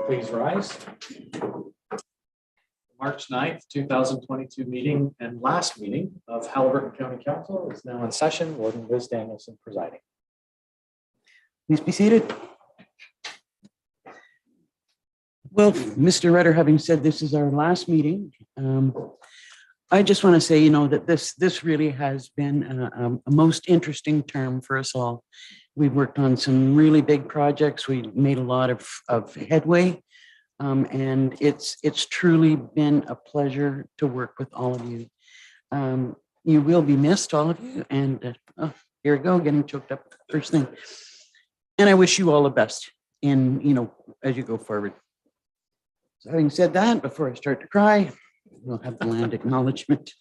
Please rise. March 9th, 2022 meeting and last meeting of Haliburton County Council is now in session. Warden Liz Danielson presiding. Please be seated. Well, Mr. Rutter, having said this is our last meeting, I just want to say, that this really has been a most interesting term for us all. We've worked on some really big projects. We made a lot of headway, and it's truly been a pleasure to work with all of you. You will be missed, all of you, and here we go, getting choked up first thing. And I wish you all the best in, as you go forward. So having said that, before I start to cry, we'll have the land acknowledgement.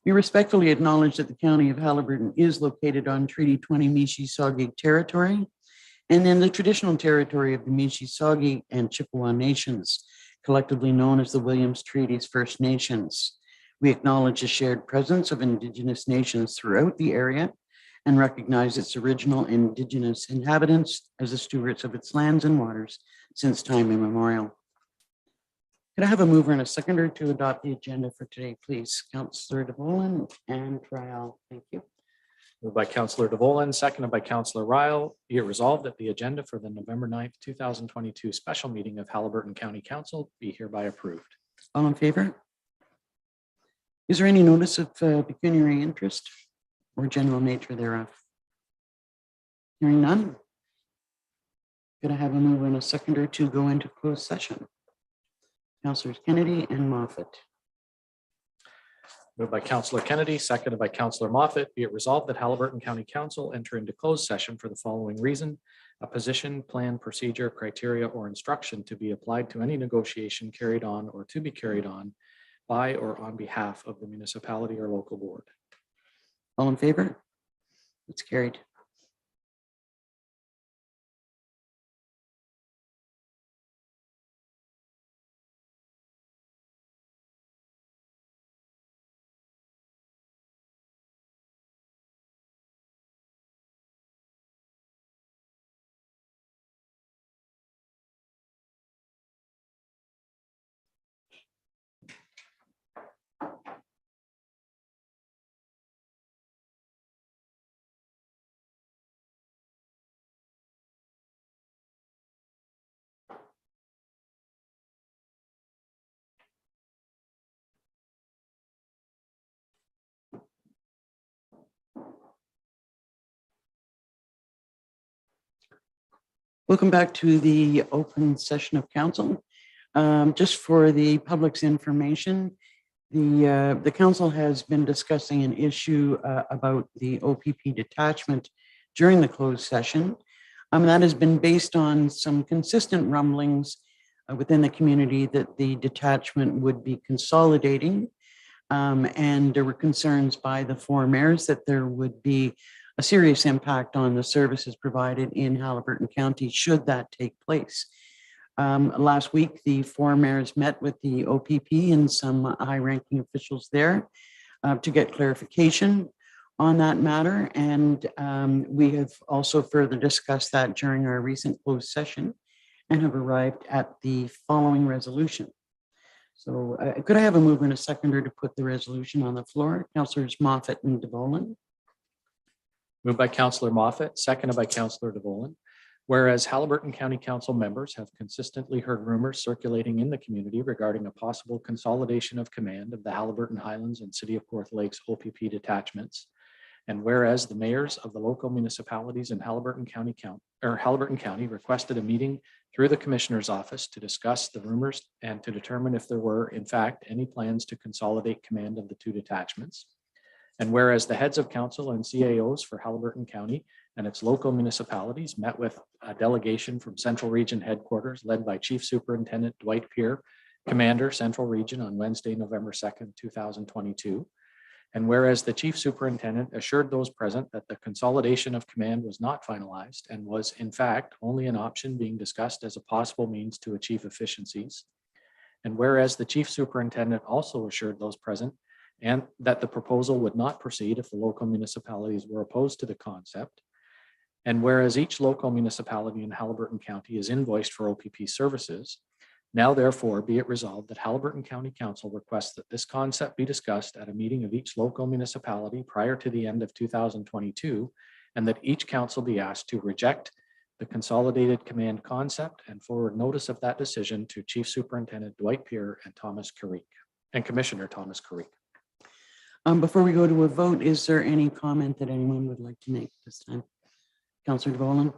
We respectfully acknowledge that the County of Haliburton is located on Treaty 20 Mississauga territory and in the traditional territory of the Mississauga and Chippewa Nations, collectively known as the Williams Treaties First Nations. We acknowledge the shared presence of Indigenous nations throughout the area and recognize its original Indigenous inhabitants as the stewards of its lands and waters since time immemorial. Could I have a mover and a seconder to adopt the agenda for today, please? Councillor DeVolen and Ryle. Thank you. Moved by Councillor DeVolen, seconded by Councillor Ryle. Be it resolved that the agenda for the November 9th, 2022 special meeting of Haliburton County Council be hereby approved. All in favor? Is there any notice of pecuniary interest or general nature thereof? Hearing none. Could I have a mover and a seconder to go into closed session? Councillors Kennedy and Moffat. Moved by Councillor Kennedy, seconded by Councillor Moffat. Be it resolved that Haliburton County Council enter into closed session for the following reason: a position, plan, procedure, criteria, or instruction to be applied to any negotiation carried on or to be carried on by or on behalf of the municipality or local board. All in favor? It's carried. Welcome back to the open session of council. Just for the public's information, the council has been discussing an issue about the OPP detachment during the closed session. That has been based on some consistent rumblings within the community that the detachment would be consolidating. And there were concerns by the four mayors that there would be a serious impact on the services provided in Haliburton County should that take place. Last week, the four mayors met with the OPP and some high-ranking officials there to get clarification on that matter. And we have also further discussed that during our recent closed session and have arrived at the following resolution. So could I have a mover and a seconder to put the resolution on the floor? Councillors Moffat and DeVolen. Moved by Councillor Moffat, seconded by Councillor DeVolen. Whereas Haliburton County Council members have consistently heard rumors circulating in the community regarding a possible consolidation of command of the Haliburton Highlands and City of Kawartha Lakes OPP detachments. And whereas the mayors of the local municipalities in Haliburton County requested a meeting through the Commissioner's office to discuss the rumors and to determine if there were, in fact, any plans to consolidate command of the two detachments. And whereas the heads of council and CAOs for Haliburton County and its local municipalities met with a delegation from Central Region headquarters led by Chief Superintendent Dwight Peer, Commander, Central Region, on Wednesday, November 2nd, 2022. And whereas the Chief Superintendent assured those present that the consolidation of command was not finalized and was in fact only an option being discussed as a possible means to achieve efficiencies. And whereas the Chief Superintendent also assured those present and that the proposal would not proceed if the local municipalities were opposed to the concept. And whereas each local municipality in Haliburton County is invoiced for OPP services, now therefore be it resolved that Haliburton County Council requests that this concept be discussed at a meeting of each local municipality prior to the end of 2022, and that each council be asked to reject the consolidated command concept and forward notice of that decision to Chief Superintendent Dwight Peer and Thomas Carrique and Commissioner Thomas Carrique. Before we go to a vote, is there any comment that anyone would like to make this time? Councillor DeVolen?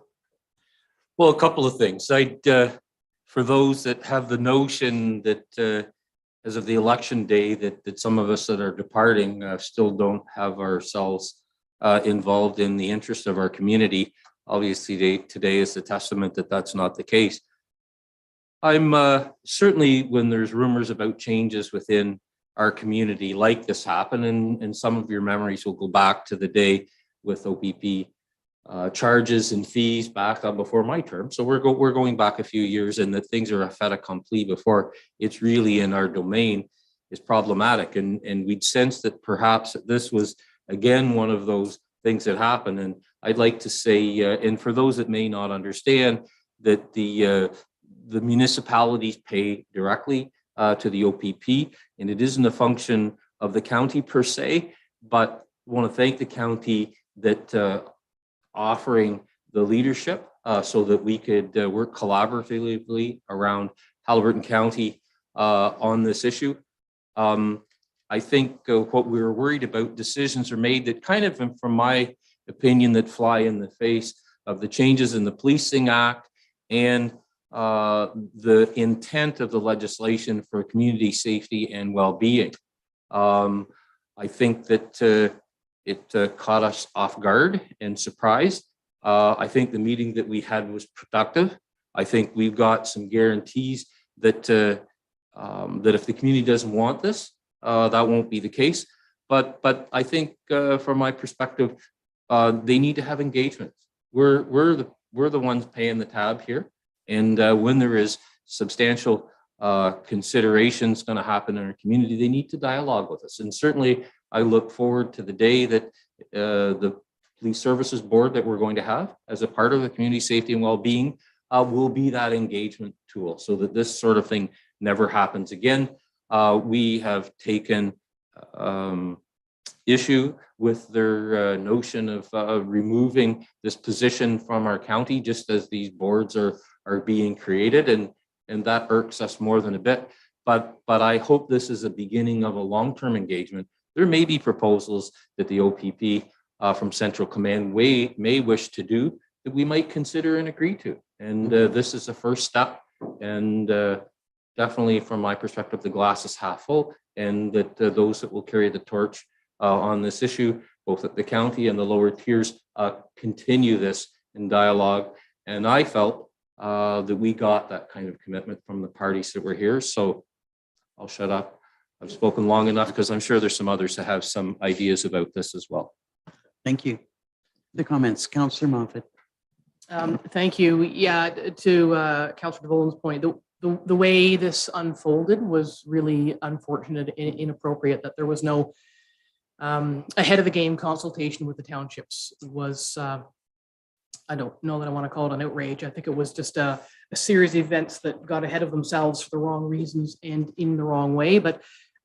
Well, a couple of things. For those that have the notion that as of the election day, that some of us that are departing still don't have ourselves involved in the interest of our community. Obviously, today is the testament that that's not the case. I'm certainly, when there's rumors about changes within our community like this happen, and some of your memories will go back to the day with OPP charges and fees back on before my term. So we're going back a few years, and that things are a fait accompli before it's really in our domain is problematic. And we'd sense that perhaps this was again one of those things that happen. And I'd like to say, and for those that may not understand, that the municipalities pay directly to the OPP, and it isn't a function of the county per se, but I want to thank the county that offering the leadership so that we could work collaboratively around Haliburton County on this issue. I think what we were worried about, decisions are made that kind of, from my opinion, that fly in the face of the changes in the Policing Act and the intent of the legislation for community safety and well-being. I think that it caught us off guard and surprised. I think the meeting that we had was productive. I think we've got some guarantees that that if the community doesn't want this, that won't be the case. But I think from my perspective, they need to have engagement. We're the ones paying the tab here, and when there is substantial considerations going to happen in our community, they need to dialogue with us. And certainly, I look forward to the day that the Police Services Board that we're going to have as a part of the community safety and well-being will be that engagement tool, so that this sort of thing never happens again. We have taken issue with their notion of removing this position from our county just as these boards are being created, and that irks us more than a bit. But I hope this is a beginning of a long-term engagement. There may be proposals that the OPP from Central Command may wish to do that we might consider and agree to. And this is the first step. And definitely, from my perspective, the glass is half full, and that those that will carry the torch on this issue, both at the county and the lower tiers, continue this in dialogue. And I felt that we got that kind of commitment from the parties that were here. So I'll shut up. I've spoken long enough, because I'm sure there's some others that have some ideas about this as well. Thank you. The comments, Councillor Moffat. Thank you. Yeah, to Councillor DeVolen's point, the way this unfolded was really unfortunate and inappropriate. That there was no ahead of the game consultation with the townships was, I don't know that I want to call it an outrage. I think it was just a series of events that got ahead of themselves for the wrong reasons and in the wrong way. But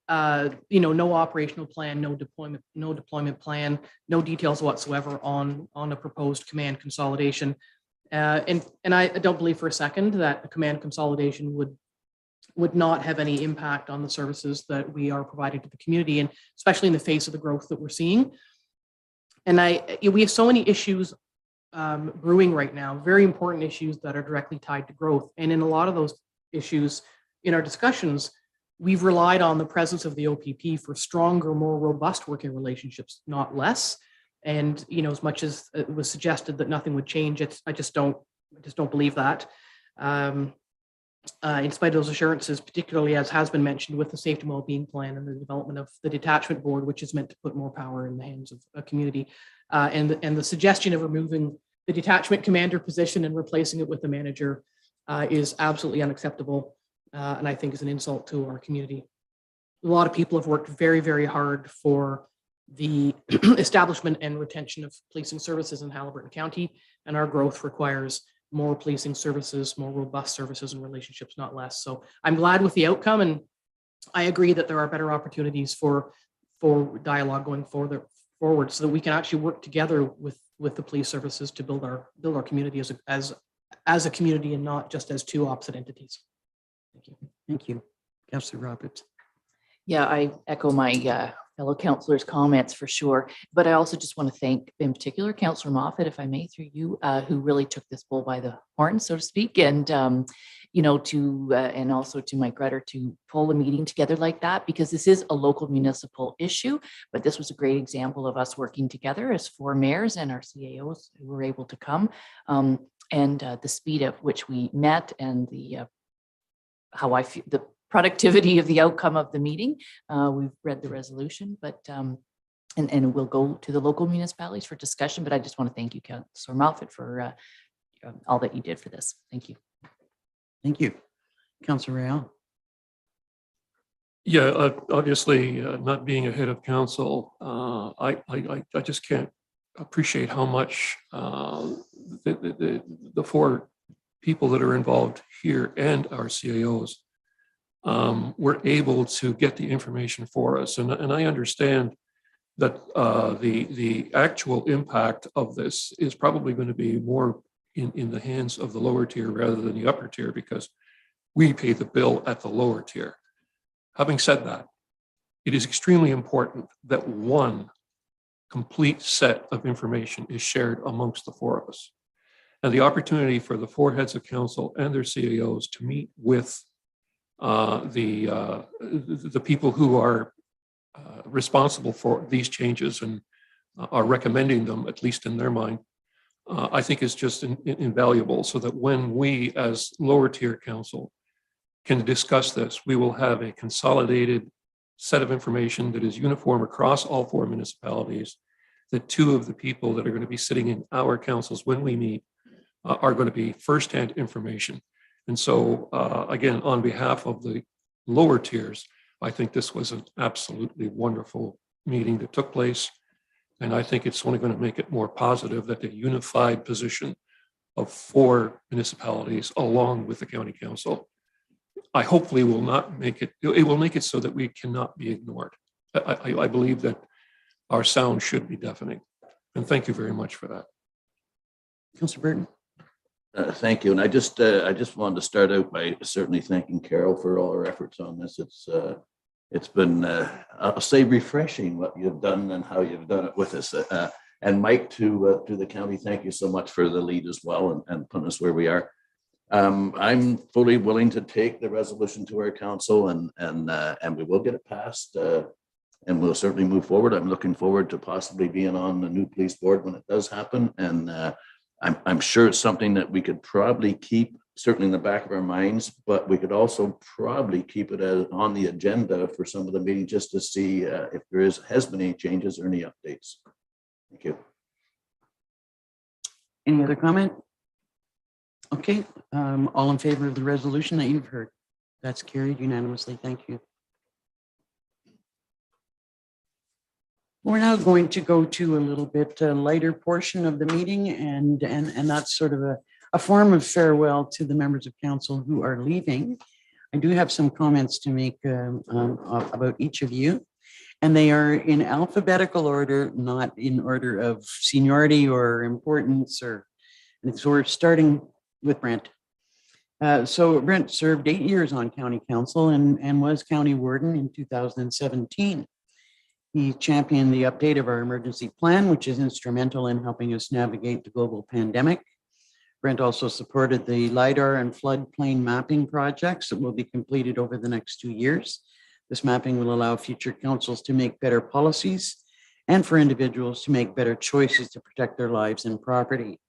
no operational plan, no deployment plan, no details whatsoever on a proposed command consolidation. And I don't believe for a second that a command consolidation would not have any impact on the services that we are providing to the community, and especially in the face of the growth that we're seeing. And we have so many issues brewing right now, very important issues that are directly tied to growth. And in a lot of those issues in our discussions, we've relied on the presence of the OPP for stronger, more robust working relationships, not less. And as much as it was suggested that nothing would change, I just don't believe that. In spite of those assurances, particularly as has been mentioned with the safety and wellbeing plan and the development of the detachment board, which is meant to put more power in the hands of a community, and the suggestion of removing the detachment commander position and replacing it with the manager is absolutely unacceptable, and I think is an insult to our community. A lot of people have worked very, very hard for the establishment and retention of policing services in Haliburton County, and our growth requires more policing services, more robust services and relationships, not less. So I'm glad with the outcome, and I agree that there are better opportunities for dialogue going forward so that we can actually work together with the police services to build our community as a community and not just as two opposite entities. Thank you. Thank you. Councillor Roberts. Yeah, I echo my fellow councillors' comments for sure. But I also just want to thank, in particular, Councillor Moffat, if I may, through you, who really took this bull by the horn, so to speak, and and also to Mike Rutter to pull a meeting together like that, because this is a local municipal issue. But this was a great example of us working together as 4 mayors and our CAOs who were able to come, and the speed at which we met, and the how I feel the productivity of the outcome of the meeting. We've read the resolution, but and we'll go to the local municipalities for discussion. But I just want to thank you, Councillor Moffat, for all that you did for this. Thank you. Thank you. Councillor Real. Yeah, obviously, not being a head of council, I just can't appreciate how much the 4 people that are involved here and our CAOs were able to get the information for us. And I understand that the actual impact of this is probably going to be more in the hands of the lower tier rather than the upper tier, because we pay the bill at the lower tier. Having said that, it is extremely important that one complete set of information is shared amongst the 4 of us. And the opportunity for the 4 heads of council and their CAOs to meet with the people who are responsible for these changes and are recommending them, at least in their mind, I think is just invaluable, so that when we as lower tier council can discuss this, we will have a consolidated set of information that is uniform across all 4 municipalities, that 2 of the people that are going to be sitting in our councils when we meet are going to be firsthand information. And so, again, on behalf of the lower tiers, I think this was an absolutely wonderful meeting that took place. And I think it's only going to make it more positive that the unified position of 4 municipalities along with the county council, I hopefully will not make it, it will make it so that we cannot be ignored. I believe that our sound should be deafening. And thank you very much for that. Councillor Burton. Thank you. And I just wanted to start out by certainly thanking Carol for all her efforts on this. It's been, I'll say, refreshing what you've done and how you've done it with us. And Mike, to the county, thank you so much for the lead as well and putting us where we are. I'm fully willing to take the resolution to our council and we will get it passed. And we'll certainly move forward. I'm looking forward to possibly being on the new police board when it does happen. And I'm sure it's something that we could probably keep certainly in the back of our minds, but we could also probably keep it on the agenda for some of the meetings just to see if there has been any changes or any updates. Thank you. Any other comment? Okay, all in favor of the resolution that you've heard? That's carried unanimously. Thank you. We're now going to go to a little bit lighter portion of the meeting, and that's sort of a form of farewell to the members of council who are leaving. I do have some comments to make about each of you, and they are in alphabetical order, not in order of seniority or importance. And so we're starting with Brent. So Brent served 8 years on county council and was county warden in 2017. He championed the update of our emergency plan, which is instrumental in helping us navigate the global pandemic. Brent also supported the LIDAR and floodplain mapping projects that will be completed over the next 2 years. This mapping will allow future councils to make better policies and for individuals to make better choices to protect their lives and property.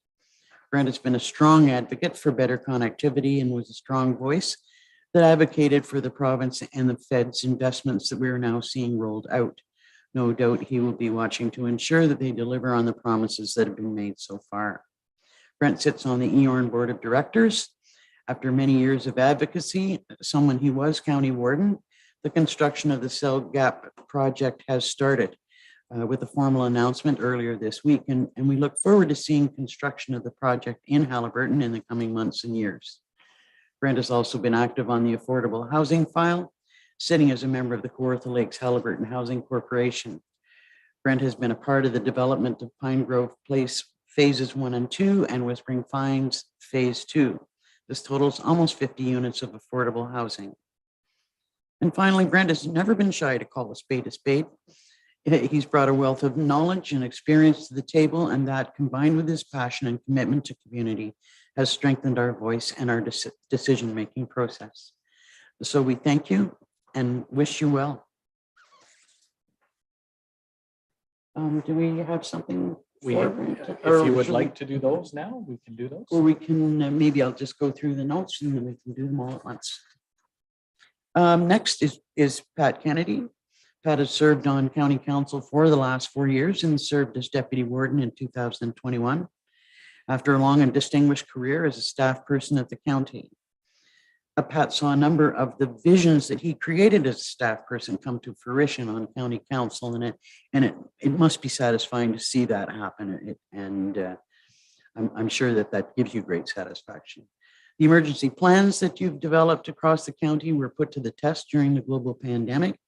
Brent has been a strong advocate for better connectivity and was a strong voice that advocated for the province and the Fed's investments that we are now seeing rolled out. No doubt he will be watching to ensure that they deliver on the promises that have been made so far. Brent sits on the EORN Board of Directors. After many years of advocacy, someone he was county warden, the construction of the Cell Gap project has started. with a formal announcement earlier this week, and we look forward to seeing construction of the project in Haliburton in the coming months and years. Brent has also been active on the affordable housing file, sitting as a member of the Kawartha Lakes Haliburton Housing Corporation. Brent has been a part of the development of Pine Grove Place Phases 1 and 2 and Whispering Pines Phase 2. This totals almost 50 units of affordable housing. And finally, Brent has never been shy to call a spade a spade. He's brought a wealth of knowledge and experience to the table, and that, combined with his passion and commitment to community, has strengthened our voice and our decision-making process. So we thank you and wish you well. Do we have something? We, for if Brent? Or you would should like to do those now, we can do those. Or we can, maybe I'll just go through the notes and then we can do them all at once. Next is Pat Kennedy. Pat has served on county council for the last 4 years and served as deputy warden in 2021. After a long and distinguished career as a staff person at the county. Pat saw a number of the visions that he created as a staff person come to fruition on county council, and it must be satisfying to see that happen. I'm sure that gives you great satisfaction. The emergency plans that you've developed across the county were put to the test during the global pandemic.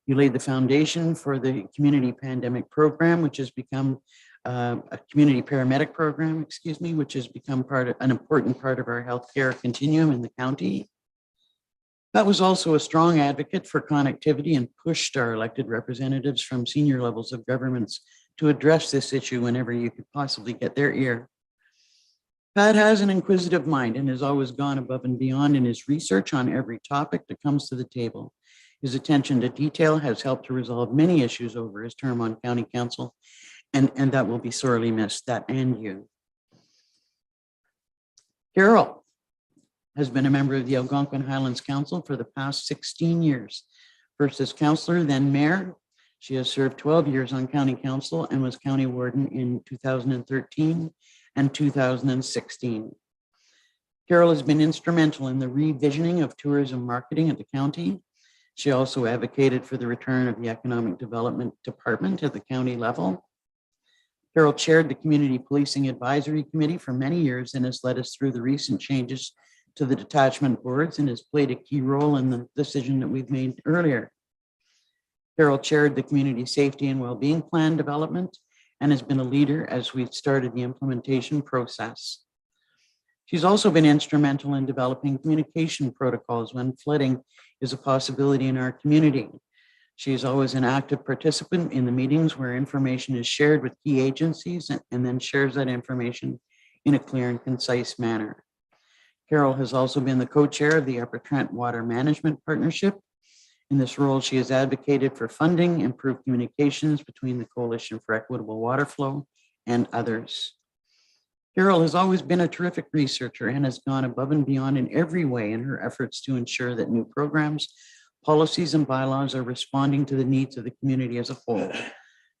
You laid the foundation for the community pandemic program, which has become a community paramedic program, which has become an important part of our healthcare continuum in the county. That was also a strong advocate for connectivity and pushed our elected representatives from senior levels of governments to address this issue whenever you could possibly get their ear. Pat has an inquisitive mind and has always gone above and beyond in his research on every topic that comes to the table. His attention to detail has helped to resolve many issues over his term on county council, and that will be sorely missed, that and you. Carol has been a member of the Algonquin Highlands Council for the past 16 years. First as councillor, then mayor. She has served 12 years on county council and was county warden in 2013 and 2016. Carol has been instrumental in the revisioning of tourism marketing at the county. She also advocated for the return of the Economic Development Department at the county level. Carol chaired the Community Policing Advisory Committee for many years and has led us through the recent changes to the detachment boards and has played a key role in the decision that we've made earlier. Carol chaired the Community Safety and Wellbeing Plan development and has been a leader as we've started the implementation process. She's also been instrumental in developing communication protocols when flooding is a possibility in our community. She is always an active participant in the meetings where information is shared with key agencies and then shares that information in a clear and concise manner. Carol has also been the co-chair of the Upper Trent Water Management Partnership. In this role, she has advocated for funding, improved communications between the Coalition for Equitable Water Flow and others. Carol has always been a terrific researcher and has gone above and beyond in every way in her efforts to ensure that new programs, policies, and bylaws are responding to the needs of the community as a whole.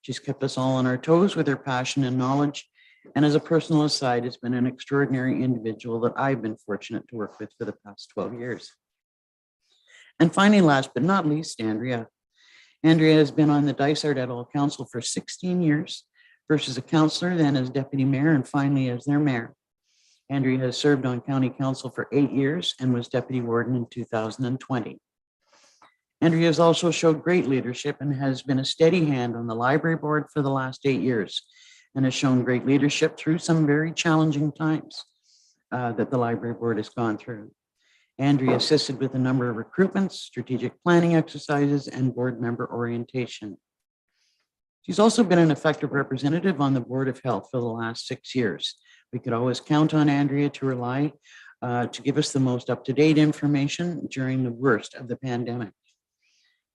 She's kept us all on our toes with her passion and knowledge, and as a personal aside, has been an extraordinary individual that I've been fortunate to work with for the past 12 years. And finally, last but not least, Andrea. Andrea has been on the Dysart et al. Council for 16 years, first as a councillor, then as deputy mayor, and finally as their mayor. Andrea has served on county council for 8 years and was deputy warden in 2020. Andrea has also showed great leadership and has been a steady hand on the library board for the last 8 years and has shown great leadership through some very challenging times that the library board has gone through. Andrea assisted with a number of recruitments, strategic planning exercises, and board member orientation. She's also been an effective representative on the Board of Health for the last 6 years. We could always count on Andrea to rely to give us the most up-to-date information during the worst of the pandemic.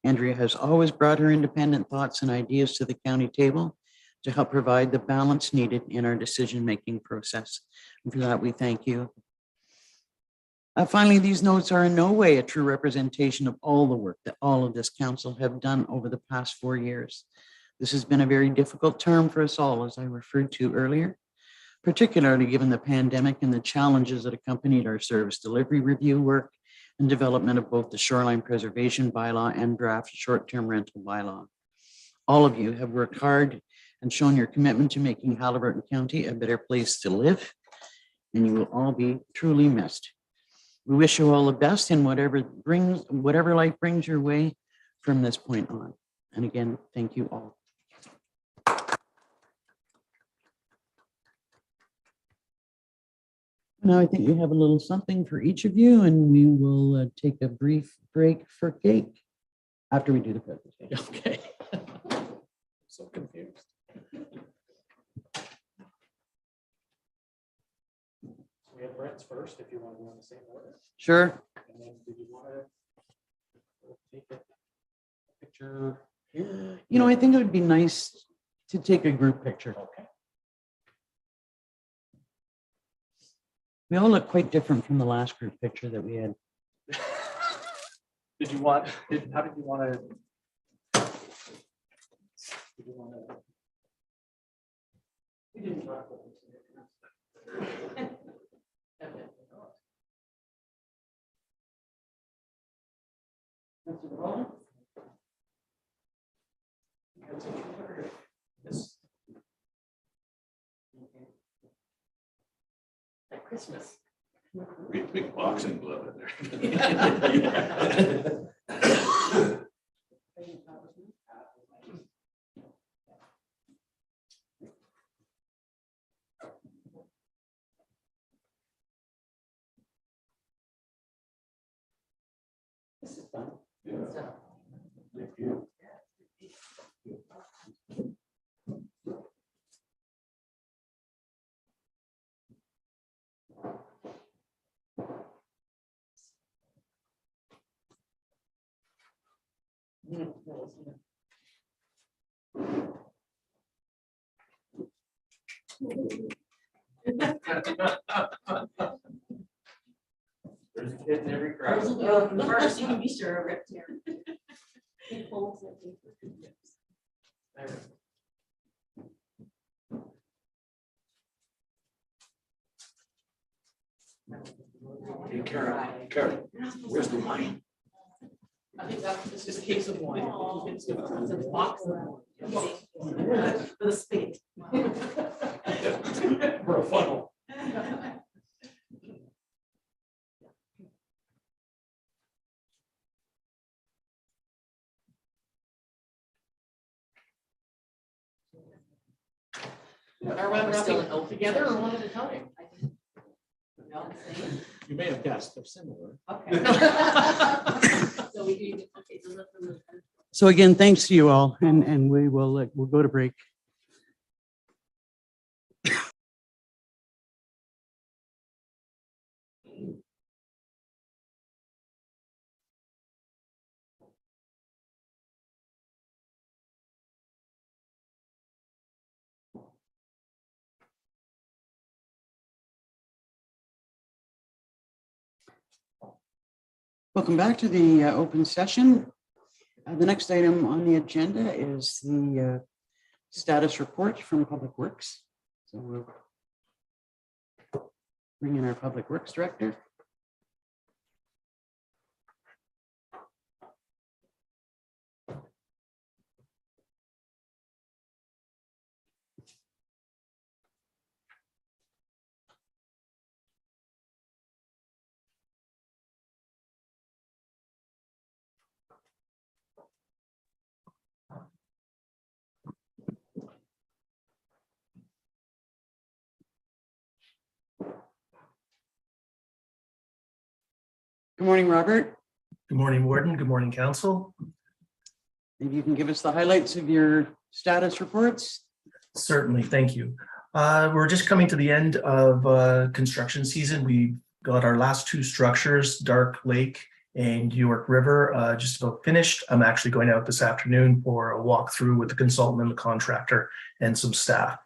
Andrea has always brought her independent thoughts and ideas to the county table to help provide the balance needed in our decision-making process. And for that, we thank you. Finally, these notes are in no way a true representation of all the work that all of this council have done over the past 4 years. This has been a very difficult term for us all, as I referred to earlier, particularly given the pandemic and the challenges that accompanied our service delivery review work and development of both the shoreline preservation bylaw and draft short-term rental bylaw. all of you have worked hard and shown your commitment to making Haliburton County a better place to live, and you will all be truly missed. We wish you all the best in whatever life brings your way from this point on. And again, thank you all. Now I think we have a little something for each of you, and we will take a brief break for cake after we do the presentation. Okay. So confused. So we have Brett's first, if you want to go in the same order. Sure. And then did you want to take a picture here? You know, I think it would be nice to take a group picture. Okay. We all look quite different from the last group picture that we had. Did you want, how did you want to? Did you want to? We didn't talk about this. This. At Christmas. Great big boxing glove in there. This is fun. Yeah. Thank you. There's a kid in every crowd. The hardest you can be sure of it. Hey, Carol, where's the wine? I think this is a case of wine. It's a box of wine. For the spade. For a funnel. Are we wrapping together or one at a time? You may have guessed, they're similar. Okay. So we do, okay, so let's remove that. So again, thanks to you all, and we will we'll go to break. Welcome back to the open session. The next item on the agenda is the status report from Public Works. So we'll bring in our Public Works Director. Good morning, Robert. Good morning, Warden. Good morning, Council. Maybe you can give us the highlights of your status reports. Certainly, thank you. We're just coming to the end of construction season. We got our last two structures, Dark Lake and York River, just about finished. I'm actually going out this afternoon for a walkthrough with the consultant and the contractor and some staff.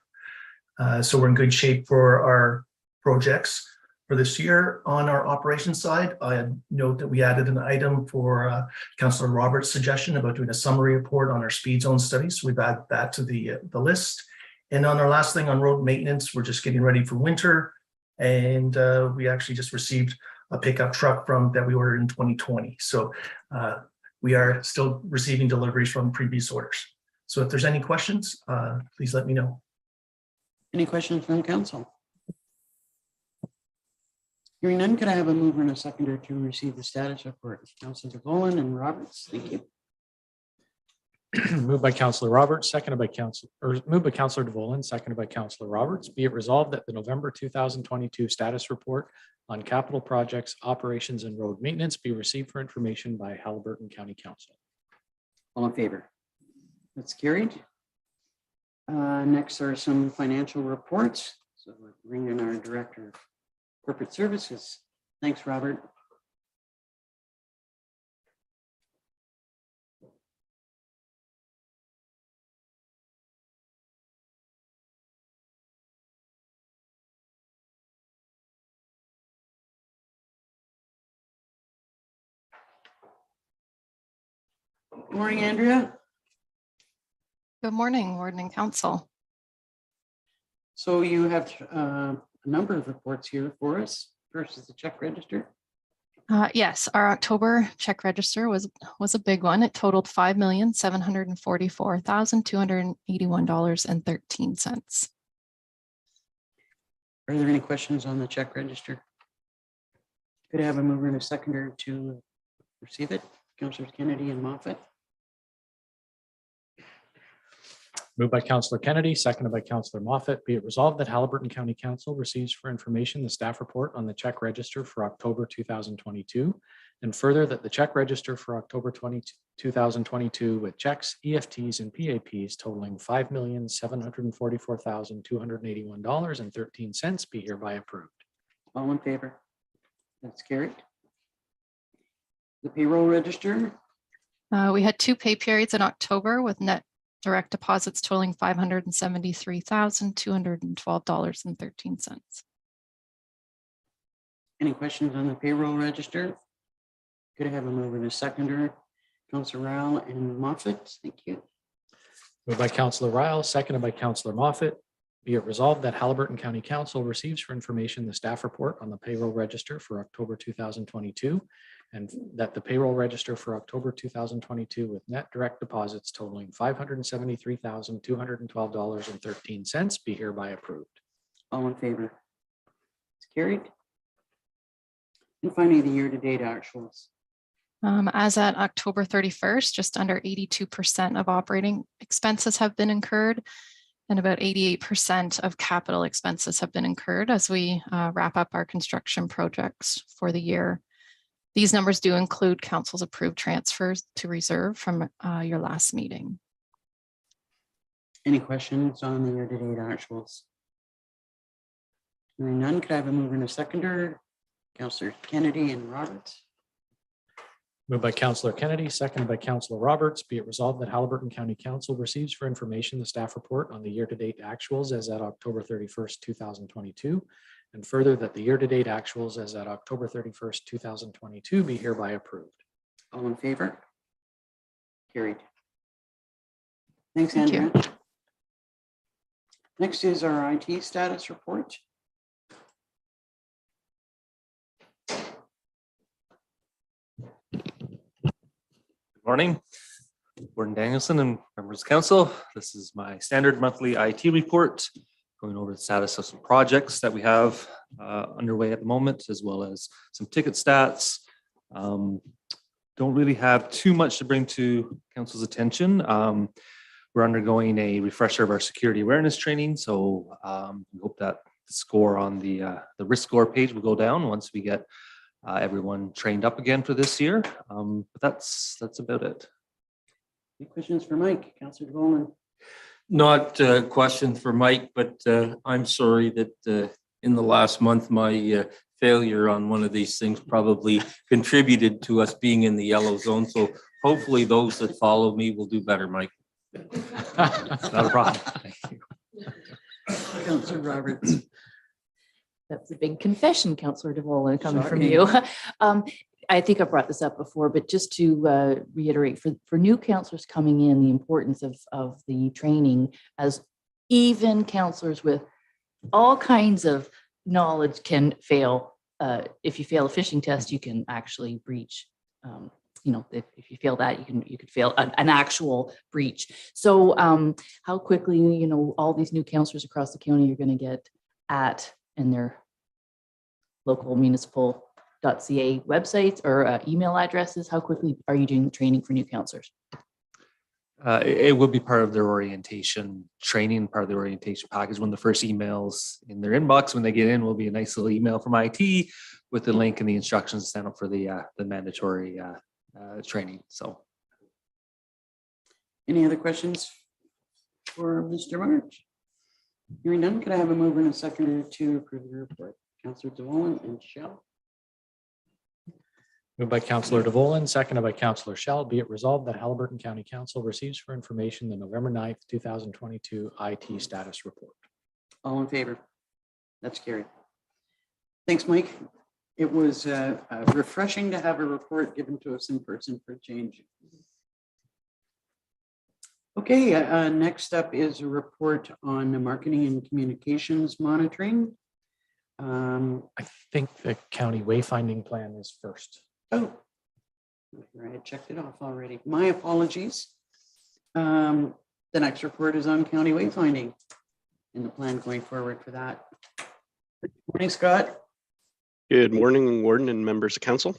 So we're in good shape for our projects for this year. On our operations side, I note that we added an item for Councillor Roberts' suggestion about doing a summary report on our speed zone studies. We've added that to the list. And on our last thing on road maintenance, we're just getting ready for winter. And we actually just received a pickup truck that we ordered in 2020. So we are still receiving deliveries from previous orders. So if there's any questions, please let me know. Any questions from council? Hearing none, could I have a mover and a seconder to receive the status report? Councilor Boland and Roberts, thank you. Moved by Councillor Roberts, seconded by moved by Councillor DeVolen, seconded by Councillor Roberts. Be it resolved that the November 2022 status report on capital projects, operations and road maintenance be received for information by Haliburton County Council. All in favor? That's carried. Next are some financial reports. So we're bringing our Director of Corporate Services. Thanks, Robert. Good morning, Andrea. Good morning, Warden and Council. So you have a number of reports here for us. First is the check register. Yes, our October check register was a big one. It totaled $5,744,281.13. Are there any questions on the check register? Could I have a mover and a seconder to receive it? Councilors Kennedy and Moffat. Moved by Councillor Kennedy, seconded by Councillor Moffat. Be it resolved that Haliburton County Council receives for information the staff report on the check register for October 2022, and further that the check register for October 2022 with checks, EFTs, and PAPs totaling $5,744,281.13 be hereby approved. All in favor? That's carried. The payroll register. We had 2 pay periods in October with net direct deposits totaling $573,212.13. Any questions on the payroll register? Could I have a mover and a seconder? Councilor Rowell and Moffat. Thank you. Moved by Councillor Ryle, seconded by Councillor Moffat. Be it resolved that Haliburton County Council receives for information the staff report on the payroll register for October 2022, and that the payroll register for October 2022 with net direct deposits totaling $573,212.13 be hereby approved. All in favor? It's carried. And finally, the year-to-date actuals. As at October 31st, just under 82% of operating expenses have been incurred, and about 88% of capital expenses have been incurred as we wrap up our construction projects for the year. These numbers do include council's approved transfers to reserve from your last meeting. Any questions on the year-to-date actuals? Hearing none, could I have a mover and a seconder? Councilor Kennedy and Roberts. Moved by Councillor Kennedy, seconded by Councillor Roberts. Be it resolved that Haliburton County Council receives for information the staff report on the year-to-date actuals as at October 31st, 2022, and further that the year-to-date actuals as at October 31st, 2022 be hereby approved. All in favor? Carried. Thanks, Thank you. Andrea. Next is our IT status report. Morning, Warden Danielson and members of council. This is my standard monthly IT report, going over the status of some projects that we have underway at the moment, as well as some ticket stats. Don't really have too much to bring to council's attention. We're undergoing a refresher of our security awareness training, so we hope that the score on the risk score page will go down once we get everyone trained up again for this year. But that's about it. Any questions for Mike? Councilor DeVolen. Not a question for Mike, but I'm sorry that in the last month, my failure on one of these things probably contributed to us being in the yellow zone. So hopefully those that follow me will do better, Mike. Not a problem. Thank you. Councilor Roberts. That's a big confession, Councillor DeVolen, coming from Shocking. you. I think I brought this up before, but just to reiterate, for new councillors coming in, the importance of the training, as even councillors with all kinds of knowledge can fail. If you fail a phishing test, you can actually breach if you feel that you could feel an actual breach. So how quickly, all these new counselors across the county are going to get in their local municipal.ca websites or email addresses? How quickly are you doing the training for new counselors? It will be part of their orientation training, part of the orientation package. When the first emails in their inbox, when they get in, will be a nice little email from IT with the link and the instructions to sign up for the mandatory training. So, Any other questions for Mr. March? Hearing none, could I have a mover and a seconder to approve the report? Councillor DeVolen and Shell. Moved by Councillor DeVolen, seconded by Councillor Shell. Be it resolved that Haliburton County Council receives for information the November 9th, 2022 IT status report. All in favor? That's carried. Thanks, Mike. It was refreshing to have a report given to us in person for a change. Okay, next up is a report on the marketing and communications monitoring. I think the county wayfinding plan is first. Oh, I had checked it off already. My apologies. The next report is on county wayfinding and the plan going forward for that. Morning, Scott. Good morning, Warden and members of council.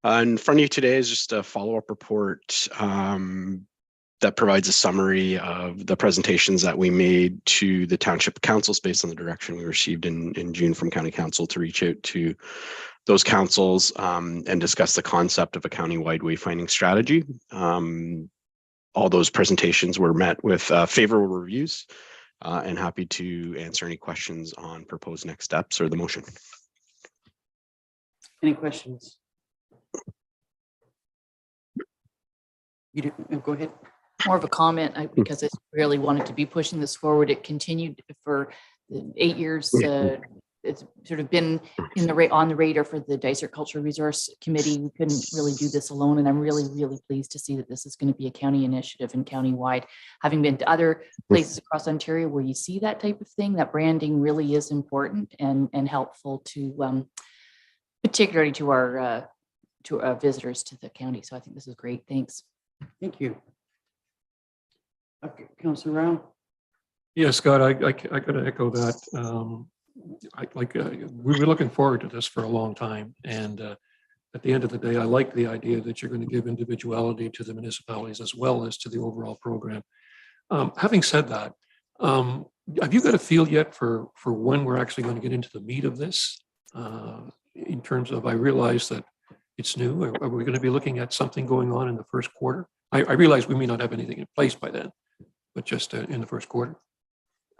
In front of you today is just a follow-up report that provides a summary of the presentations that we made to the township councils based on the direction we received in June from county council to reach out to those councils and discuss the concept of a county-wide wayfinding strategy. All those presentations were met with favorable reviews and happy to answer any questions on proposed next steps or the motion. Any questions? You do, go ahead. More of a comment because I really wanted to be pushing this forward. It continued for 8 years. It's sort of been on the radar for the Dysart Cultural Resource Committee. We couldn't really do this alone, and I'm really, really pleased to see that this is going to be a county initiative and county-wide. Having been to other places across Ontario where you see that type of thing, that branding really is important and helpful to, particularly to our visitors to the county. So I think this is great. Thanks. Thank you. Okay, Councillor Rao. Yeah, Scott, I got to echo that. We were looking forward to this for a long time. And at the end of the day, I like the idea that you're going to give individuality to the municipalities as well as to the overall program. Having said that, have you got a feel yet for when we're actually going to get into the meat of this? In terms of, I realize that it's new. Are we going to be looking at something going on in the first quarter? I realize we may not have anything in place by then, but just in the first quarter.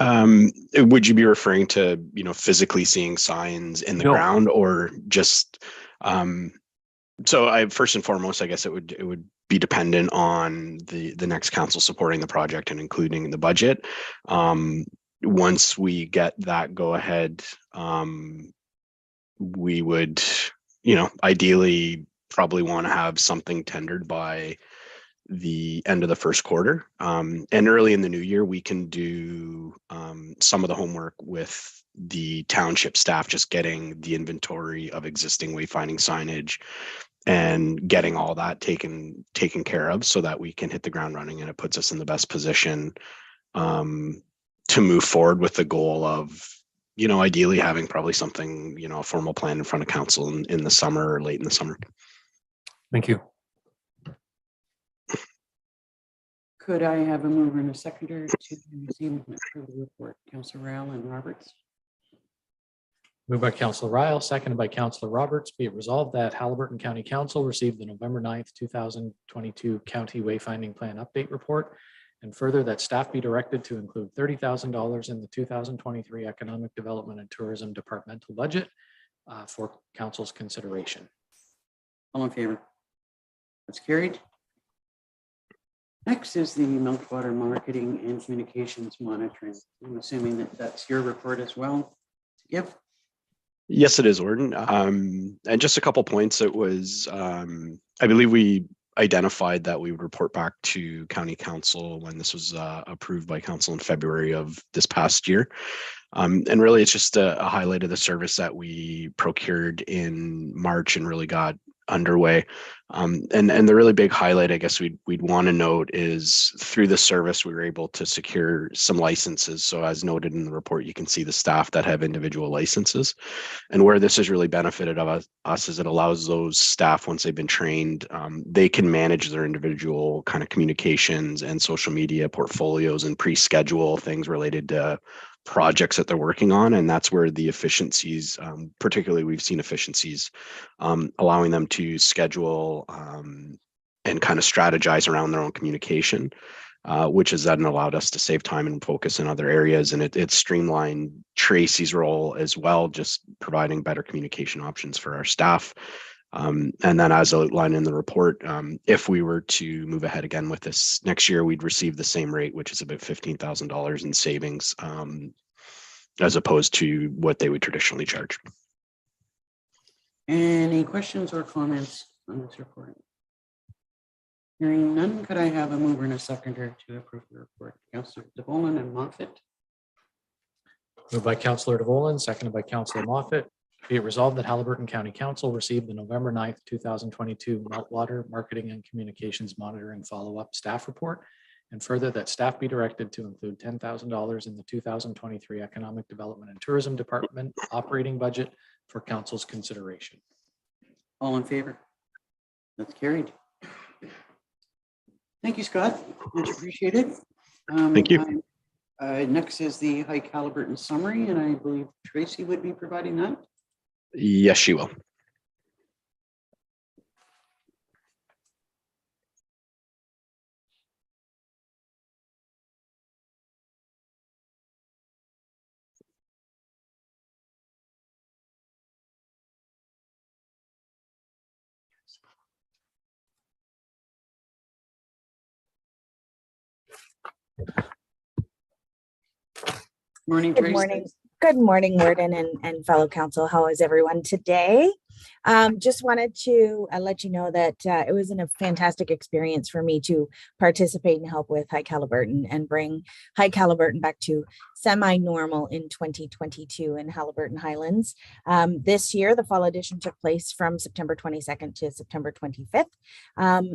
Would you be referring to, physically seeing signs in the ground or just, so first and foremost, I guess it would be dependent on the next council supporting the project and including the budget. Once we get that go ahead, we would, ideally probably want to have something tendered by the end of the first quarter. And early in the new year, we can do some of the homework with the township staff, just getting the inventory of existing wayfinding signage and getting all that taken care of so that we can hit the ground running, and it puts us in the best position to move forward with the goal of, ideally having probably something, a formal plan in front of council in the summer or late in the summer. Thank you. Could I have a mover and a seconder to receive and approve the report? Councillor Rao and Roberts. Moved by Councillor Ryle, seconded by Councillor Roberts. Be it resolved that Haliburton County Council received the November 9th, 2022 County Wayfinding Plan Update Report, and further that staff be directed to include $30,000 in the 2023 Economic Development and Tourism Departmental Budget for Council's consideration. All in favor? That's carried. Next is the Meltwater Marketing and Communications Monitoring. I'm assuming that that's your report as well. Yep. Yes, it is, Warden. And just a couple points. It was, I believe we identified that we would report back to County Council when this was approved by Council in February of this past year. And really, it's just a highlight of the service that we procured in March and really got underway. And the really big highlight, I guess we'd want to note is through the service, we were able to secure some licenses. So as noted in the report, you can see the staff that have individual licenses. And where this has really benefited of us is it allows those staff, once they've been trained, they can manage their individual kind of communications and social media portfolios and pre-schedule things related to projects that they're working on. And that's where the efficiencies, particularly we've seen efficiencies, allowing them to schedule and kind of strategize around their own communication, which has then allowed us to save time and focus in other areas. And it streamlined Tracy's role as well, just providing better communication options for our staff. And then as outlined in the report, if we were to move ahead again with this next year, we'd receive the same rate, which is about $15,000 in savings, as opposed to what they would traditionally charge. Any questions or comments on this report? Hearing none, could I have a mover and a seconder to approve the report? Councillor DeVolen and Moffat. Moved by Councillor DeVolen, seconded by Councillor Moffat. Be it resolved that Haliburton County Council received the November 9th, 2022 Meltwater Marketing and Communications Monitoring Follow-up Staff Report, and further that staff be directed to include $10,000 in the 2023 Economic Development and Tourism Department operating budget for council's consideration. All in favor? That's carried. Thank you, Scott. Much appreciated. Thank you. Next is the Hike Haliburton summary, and I believe Tracy would be providing that. Yes, she will. Morning, Good Tracy. morning. Good morning, Warden and fellow council. How is everyone today? Just wanted to let you know that it was a fantastic experience for me to participate and help with Hike Haliburton and bring Hike Haliburton back to semi-normal in 2022 in Haliburton Highlands. This year, the fall edition took place from September 22nd to September 25th.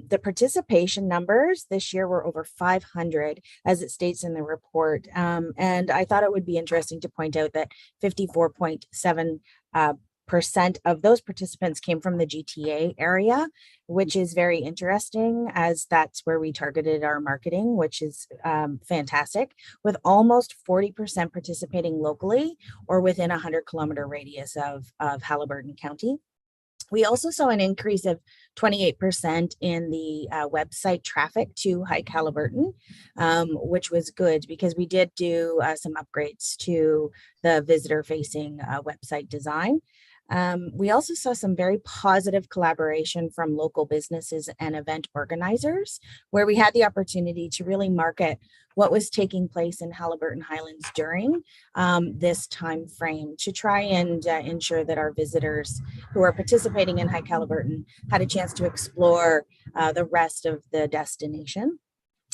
The participation numbers this year were over 500, as it states in the report. And I thought it would be interesting to point out that 54.7% of those participants came from the GTA area, which is very interesting as that's where we targeted our marketing, which is fantastic, with almost 40% participating locally or within a 100-kilometer radius of Haliburton County. We also saw an increase of 28% in the website traffic to Hike Haliburton, which was good because we did do some upgrades to the visitor-facing website design. We also saw some very positive collaboration from local businesses and event organizers, where we had the opportunity to really market what was taking place in Haliburton Highlands during this time frame to try and ensure that our visitors who are participating in Hike Haliburton had a chance to explore the rest of the destination.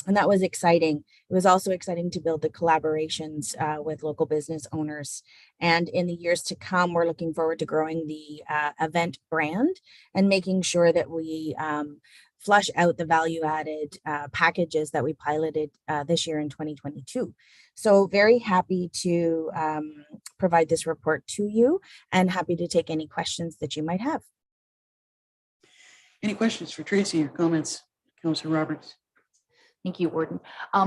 And that was exciting. It was also exciting to build the collaborations with local business owners. And in the years to come, we're looking forward to growing the event brand and making sure that we flush out the value-added packages that we piloted this year in 2022. So very happy to provide this report to you and happy to take any questions that you might have. Any questions for Tracy or comments, Councillor Roberts? Thank you, Warden.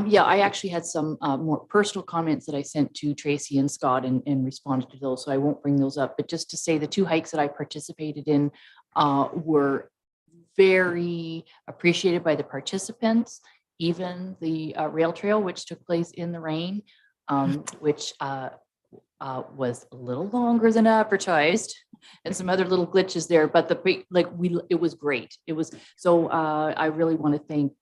Yeah, I actually had some more personal comments that I sent to Tracy and Scott and responded to those, so I won't bring those up. But just to say the two hikes that I participated in were very appreciated by the participants, even the rail trail, which took place in the rain, which was a little longer than advertised and some other little glitches there, but it was great. It was so I really want to thank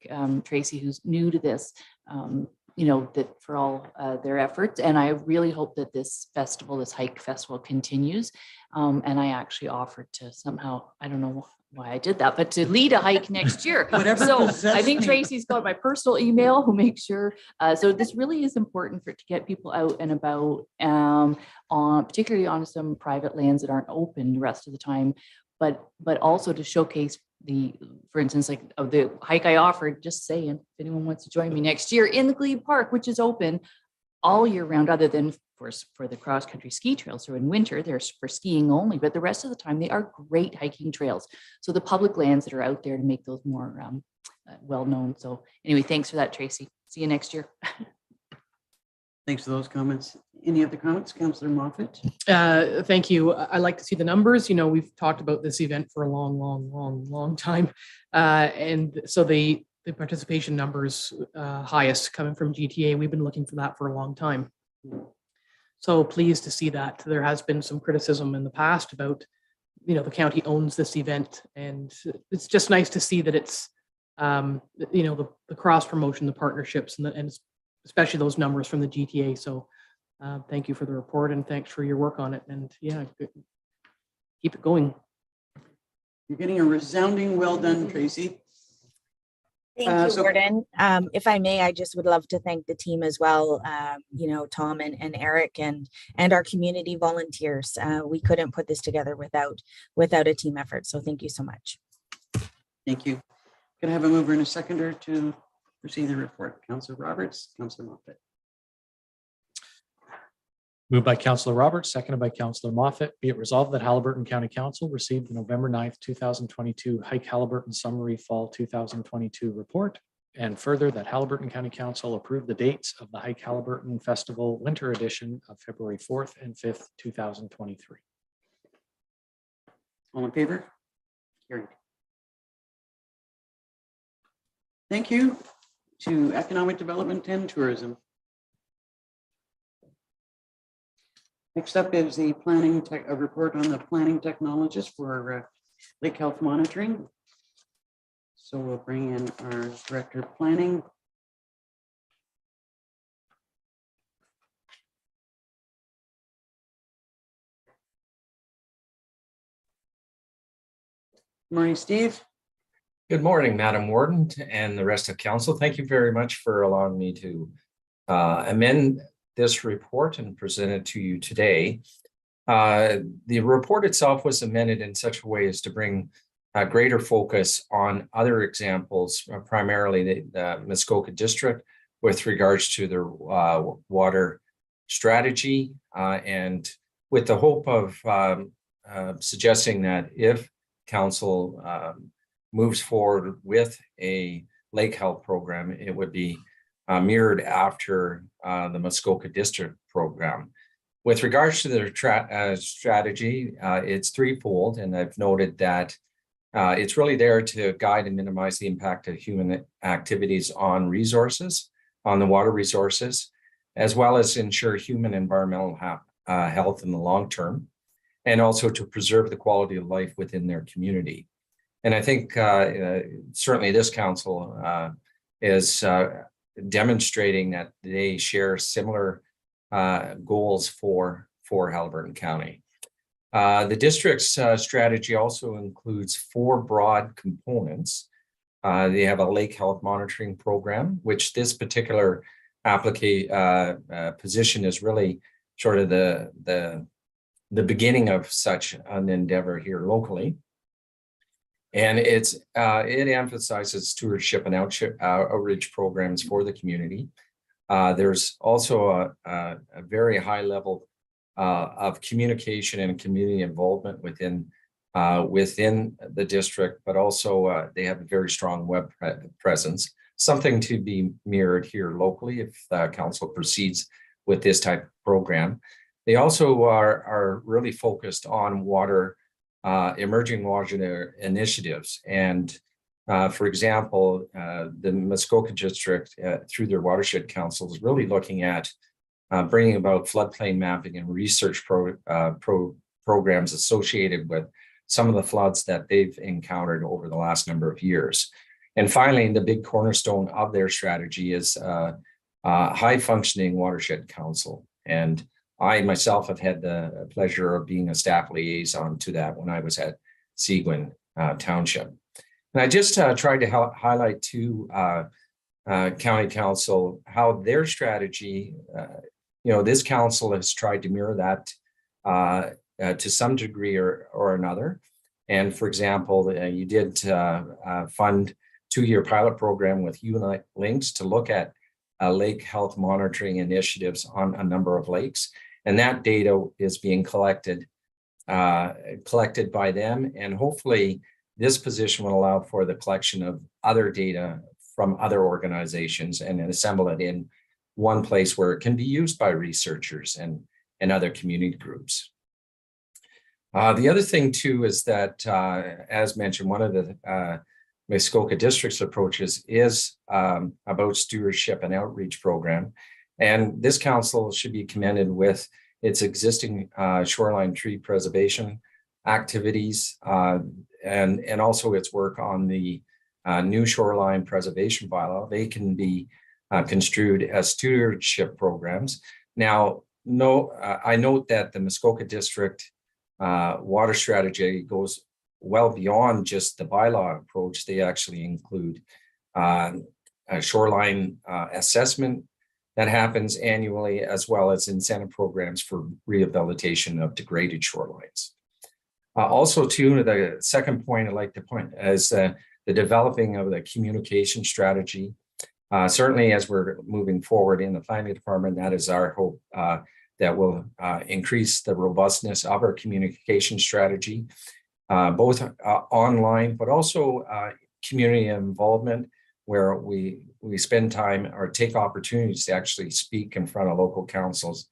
Tracy, who's new to this, that for all their efforts. And I really hope that this hike festival continues. And I actually offered to somehow, I don't know why I did that, but to lead a hike next year. So I think Tracy's got my personal email who makes sure. So this really is important to get people out and about, particularly on some private lands that aren't open the rest of the time. but also to showcase for instance, like of the hike I offered, just saying, if anyone wants to join me next year in the Glebe Park, which is open all year round, other than for the cross country ski trails. So in winter, they're for skiing only, but the rest of the time they are great hiking trails. So the public lands that are out there to make those more well known. So anyway, thanks for that, Tracy. See you next year. Thanks for those comments. Any other comments, Councillor Moffat? Thank you. I like to see the numbers. You know, we've talked about this event for a long time. And so the participation numbers highest coming from GTA. We've been looking for that for a long time. So pleased to see that. There has been some criticism in the past about, you know, the county owns this event, and it's just nice to see that it's, you know, the cross promotion, the partnerships, and especially those numbers from the GTA. So thank you for the report, and thanks for your work on it. And yeah, keep it going. You're getting a resounding well done, Tracy. Thank you, Gordon. If I may, I just would love to thank the team as well. You know, Tom and Eric and our community volunteers. We couldn't put this together without a team effort. So thank you so much. Thank you. Can I have a mover and a seconder to proceed the report? Councillor Roberts, Councillor Moffat. Moved by Councillor Roberts, seconded by Councillor Moffat. Be it resolved that Haliburton County Council received the November 9th, 2022 Hike Haliburton Summary Fall 2022 report. And further, that Haliburton County Council approved the dates of the Hike Haliburton Festival Winter Edition of February 4th and 5th, 2023. All in favor? Carried. Thank you to Economic Development and Tourism. Next up is the a report on the planning technologist for lake health monitoring. So we'll bring in our Director of Planning. Morning, Steve. Good morning, Madam Warden and the rest of council. Thank you very much for allowing me to amend this report and present it to you today. The report itself was amended in such a way as to bring a greater focus on other examples, primarily the Muskoka District with regards to their water strategy, and with the hope of suggesting that if council moves forward with a lake health program, it would be mirrored after the Muskoka District program. With regards to their strategy, it's threefold, and I've noted that it's really there to guide and minimize the impact of human activities on resources, on the water resources, as well as ensure human environmental health in the long term, and also to preserve the quality of life within their community. And I think certainly this council is demonstrating that they share similar goals for Haliburton County. The district's strategy also includes 4 broad components. They have a lake health monitoring program, which this particular position is really sort of the beginning of such an endeavor here locally. And it emphasizes stewardship and outreach programs for the community. There's also a very high level of communication and community involvement within the district, but also they have a very strong web presence, something to be mirrored here locally if the council proceeds with this type of program. They also are really focused on emerging water initiatives. And for example, the Muskoka District through their watershed council is really looking at bringing about floodplain mapping and research programs associated with some of the floods that they've encountered over the last number of years. And finally, the big cornerstone of their strategy is high functioning watershed council. And I myself have had the pleasure of being a staff liaison to that when I was at Seguin Township. And I just tried to highlight to county council how their strategy, this council has tried to mirror that to some degree or another. And for example, you did fund 2-year pilot program with Unite Links to look at lake health monitoring initiatives on a number of lakes. And that data is being collected by them. And hopefully this position will allow for the collection of other data from other organizations and then assemble it in one place where it can be used by researchers and other community groups. The other thing too is that, as mentioned, one of the Muskoka District's approaches is about stewardship and outreach program. And this council should be commended with its existing shoreline tree preservation activities and also its work on the new shoreline preservation bylaw. They can be construed as stewardship programs. Now, I note that the Muskoka District water strategy goes well beyond just the bylaw approach. They actually include a shoreline assessment that happens annually, as well as incentive programs for rehabilitation of degraded shorelines. Also, too, the second point I'd like to point is the developing of the communication strategy. Certainly, as we're moving forward in the planning department, that is our hope that will increase the robustness of our communication strategy, both online, but also community involvement, where we spend time or take opportunities to actually speak in front of local councils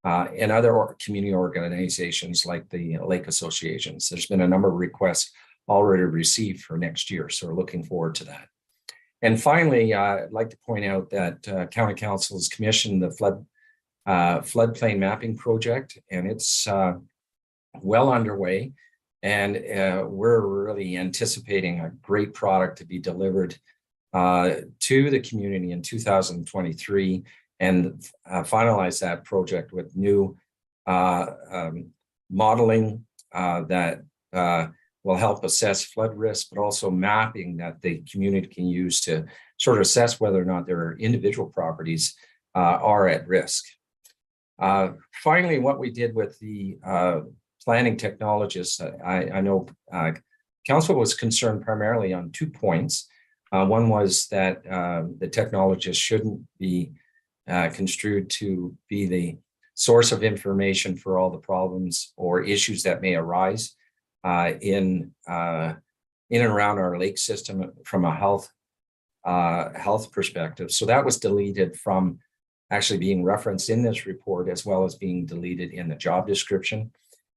and other community organizations like the lake associations. There's been a number of requests already received for next year, so we're looking forward to that. And finally, I'd like to point out that County Council has commissioned the floodplain mapping project, and it's well underway. And we're really anticipating a great product to be delivered to the community in 2023 and finalize that project with new modeling that will help assess flood risk, but also mapping that the community can use to sort of assess whether or not their individual properties are at risk. Finally, what we did with the planning technologists, I know council was concerned primarily on 2 points. One was that the technologists shouldn't be construed to be the source of information for all the problems or issues that may arise in and around our lake system from a health perspective. So that was deleted from actually being referenced in this report, as well as being deleted in the job description.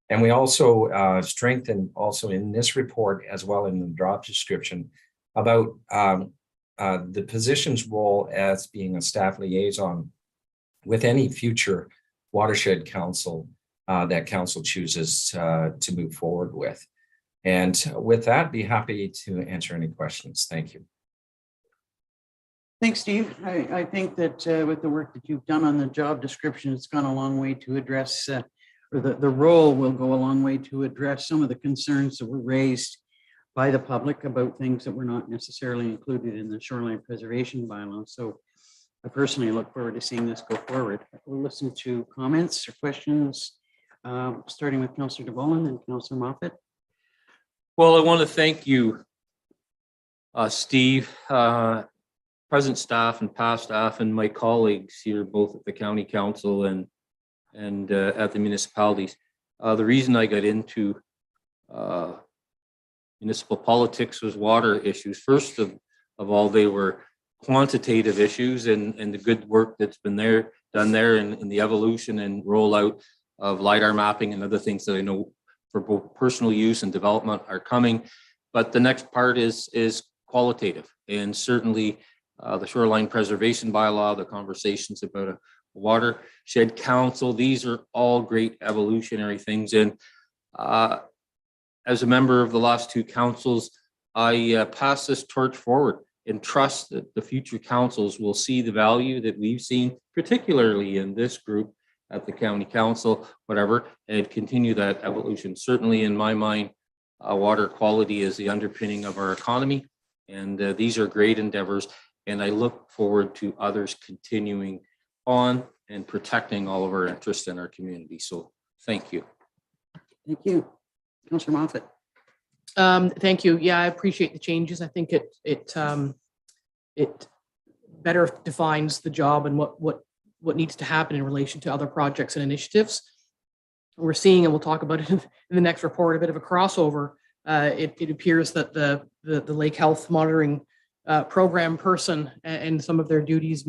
And we also strengthened also in this report, as well in the job description, about the position's role as being a staff liaison with any future watershed council that council chooses to move forward with. And with that, be happy to answer any questions. Thank you. Thanks, Steve. I think that with the work that you've done on the job description, it's gone a long way to address, or the role will go a long way to address some of the concerns that were raised by the public about things that were not necessarily included in the shoreline preservation bylaw. So I personally look forward to seeing this go forward. We'll listen to comments or questions, starting with Councillor DeVolen and Councillor Moffat. Well, I want to thank you, Steve, present staff and past staff, and my colleagues here, both at the county council and at the municipalities. The reason I got into municipal politics was water issues. First of all, they were quantitative issues and the good work that's been done there in the evolution and rollout of LiDAR mapping and other things that I know for both personal use and development are coming. But the next part is qualitative, and certainly the shoreline preservation bylaw, the conversations about a watershed council, these are all great evolutionary things. And as a member of the last 2 councils, I pass this torch forward and trust that the future councils will see the value that we've seen, particularly in this group at the county council, whatever, and continue that evolution. Certainly in my mind, water quality is the underpinning of our economy, and these are great endeavors, and I look forward to others continuing on and protecting all of our interests in our community. So thank you. Thank you. Councillor Moffat. Thank you. Yeah, I appreciate the changes. I think it better defines the job and what needs to happen in relation to other projects and initiatives. We're seeing, and we'll talk about it in the next report, a bit of a crossover. It appears that the lake health monitoring program person and some of their duties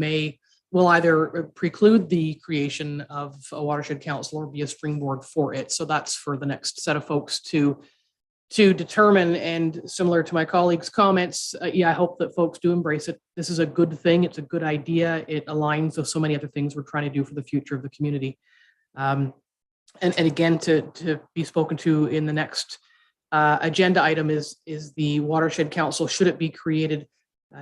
will either preclude the creation of a watershed council or be a springboard for it. So that's for the next set of folks to determine. And similar to my colleagues' comments, I hope that folks do embrace it. This is a good thing. It's a good idea. It aligns with so many other things we're trying to do for the future of the community. And again, to be spoken to in the next agenda item is the Watershed Council. Should it be created?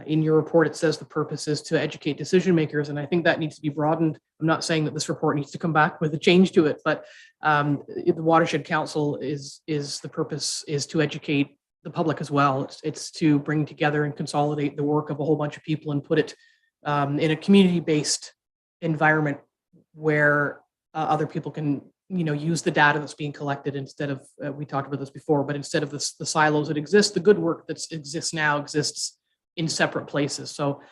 In your report, it says the purpose is to educate decision makers, and I think that needs to be broadened. I'm not saying that this report needs to come back with a change to it, but the Watershed Council is the purpose is to educate the public as well. It's to bring together and consolidate the work of a whole bunch of people and put it in a community-based environment where other people can use the data that's being collected instead of we talked about this before, but instead of the silos that exist, the good work that exists now exists in separate places. So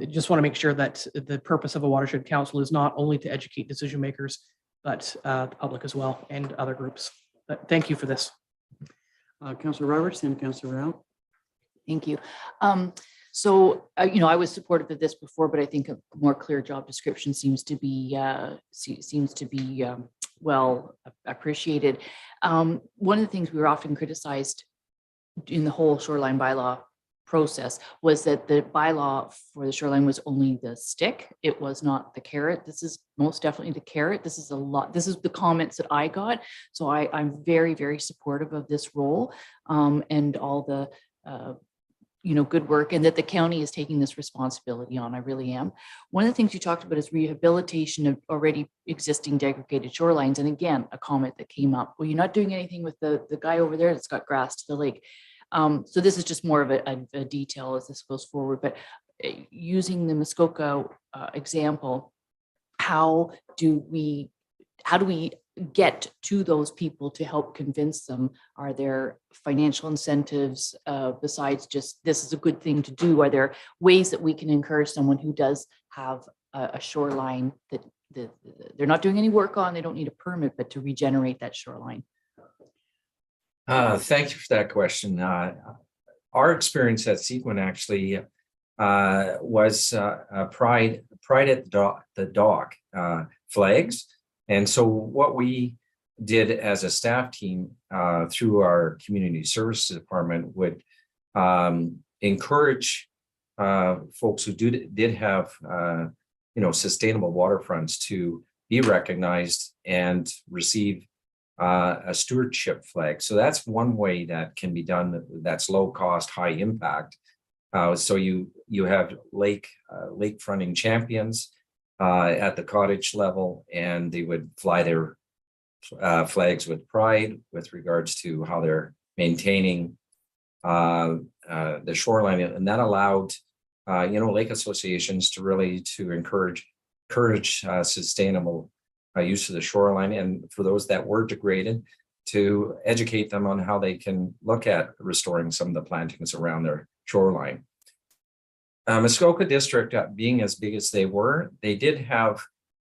just want to make sure that the purpose of a watershed council is not only to educate decision makers, but the public as well and other groups. But thank you for this. Councillor Roberts and Councillor Rao. Thank you. So, I was supportive of this before, but I think a more clear job description seems to be well appreciated. One of the things we were often criticized in the whole shoreline bylaw process was that the bylaw for the shoreline was only the stick. It was not the carrot. This is most definitely the carrot. This is the comments that I got. So I'm very, very supportive of this role and all the good work, and that the county is taking this responsibility on. I really am. One of the things you talked about is rehabilitation of already existing degraded shorelines. And again, a comment that came up, well, you're not doing anything with the guy over there that's got grass to the lake. So this is just more of a detail as this goes forward, but using the Muskoka example, how do we get to those people to help convince them? Are there financial incentives besides just this is a good thing to do? Are there ways that we can encourage someone who does have a shoreline that they're not doing any work on, they don't need a permit, but to regenerate that shoreline? Thank you for that question. Our experience at Sequin actually was pride at the dock flags. And so what we did as a staff team through our community services department would encourage folks who did have sustainable waterfronts to be recognized and receive a stewardship flag. So that's one way that can be done. That's low cost, high impact. So you have lake fronting champions at the cottage level, and they would fly their flags with pride with regards to how they're maintaining the shoreline, and that allowed lake associations to really encourage sustainable use of the shoreline, and for those that were degraded, to educate them on how they can look at restoring some of the plantings around their shoreline. Muskoka District, being as big as they were, they did have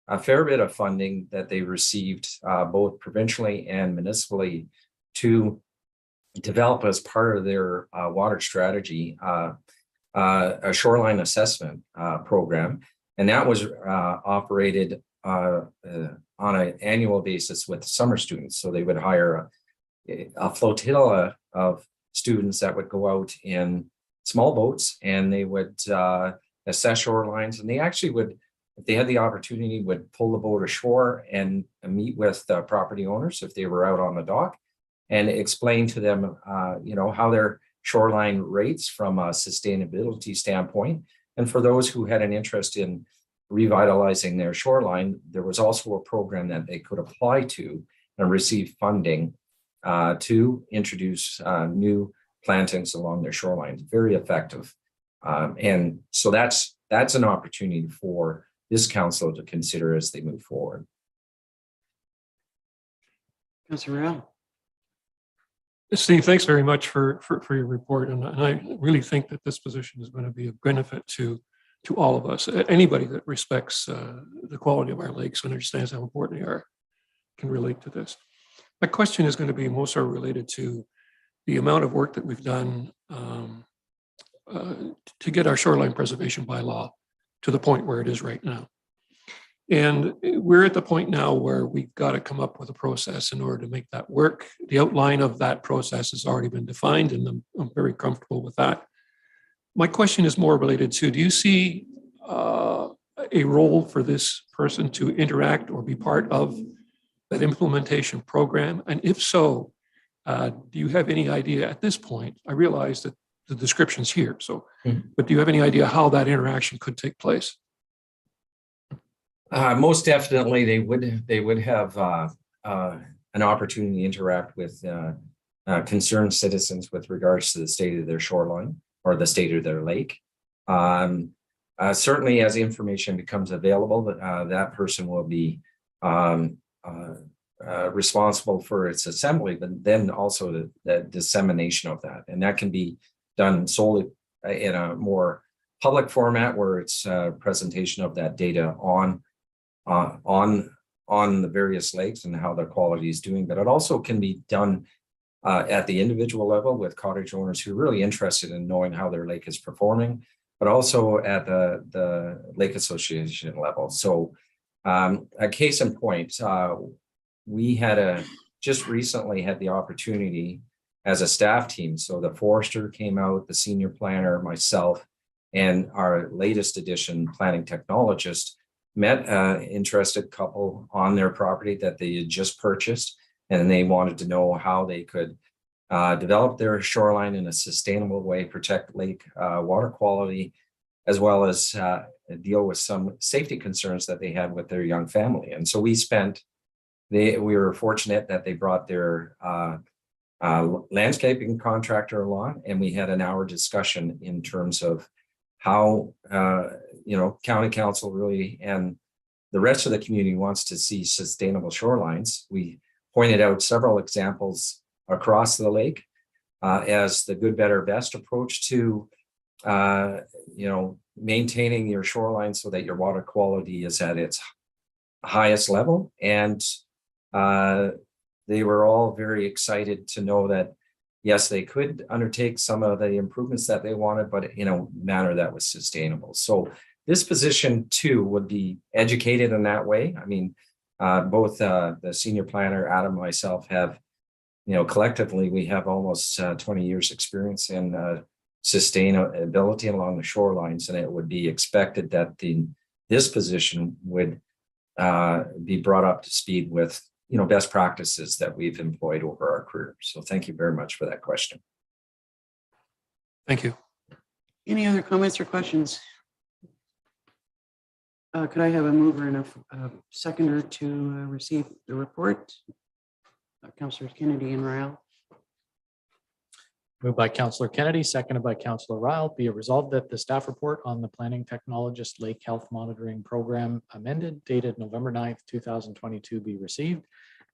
a fair bit of funding that they received both provincially and municipally to develop as part of their water strategy a shoreline assessment program, and that was operated on an annual basis with summer students. So they would hire a flotilla of students that would go out in small boats, and they would assess shorelines, and they actually would, if they had the opportunity, would pull the boat ashore and meet with the property owners if they were out on the dock, and explain to them how their shoreline rates from a sustainability standpoint. And for those who had an interest in revitalizing their shoreline, there was also a program that they could apply to and receive funding to introduce new plantings along their shoreline. Very effective. And so that's an opportunity for this council to consider as they move forward. Councillor Rao. Steve, thanks very much for your report. And I really think that this position is going to be a benefit to all of us. Anybody that respects the quality of our lakes and understands how important they are can relate to this. My question is going to be more so related to the amount of work that we've done to get our shoreline preservation bylaw to the point where it is right now. And we're at the point now where we've got to come up with a process in order to make that work. The outline of that process has already been defined, and I'm very comfortable with that. My question is more related to, do you see a role for this person to interact or be part of that implementation program? And if so, do you have any idea at this point? I realize that the description's here, so, but do you have any idea how that interaction could take place? Most definitely, they would have an opportunity to interact with concerned citizens with regards to the state of their shoreline or the state of their lake. Certainly, as information becomes available, that person will be responsible for its assembly, but then also the dissemination of that, and that can be done solely in a more public format where it's presentation of that data on the various lakes and how their quality is doing. But it also can be done at the individual level with cottage owners who are really interested in knowing how their lake is performing, but also at the lake association level. So a case in point, we had just recently had the opportunity as a staff team. So the forester came out, the senior planner, myself, and our latest edition planning technologist met an interested couple on their property that they had just purchased, and they wanted to know how they could develop their shoreline in a sustainable way, protect lake water quality, as well as deal with some safety concerns that they had with their young family. And so we were fortunate that they brought their landscaping contractor along, and we had an hour discussion in terms of how county council really and the rest of the community wants to see sustainable shorelines. We pointed out several examples across the lake as the good, better, best approach to maintaining your shoreline so that your water quality is at its highest level. And they were all very excited to know that yes, they could undertake some of the improvements that they wanted, but in a manner that was sustainable. So this position too would be educated in that way. I mean, both the senior planner, Adam, and myself have, collectively, we have almost 20 years experience in sustainability along the shorelines, and it would be expected that this position would be brought up to speed with best practices that we've employed over our career. So thank you very much for that question. Thank you. Any other comments or questions? Could I have a mover and a seconder to receive the report? Councillors Kennedy and Ryle. Moved by Councillor Kennedy, seconded by Councillor Ryle. Be it resolved that the staff report on the Planning Technologist Lake Health Monitoring Program amended dated November 9th, 2022 be received,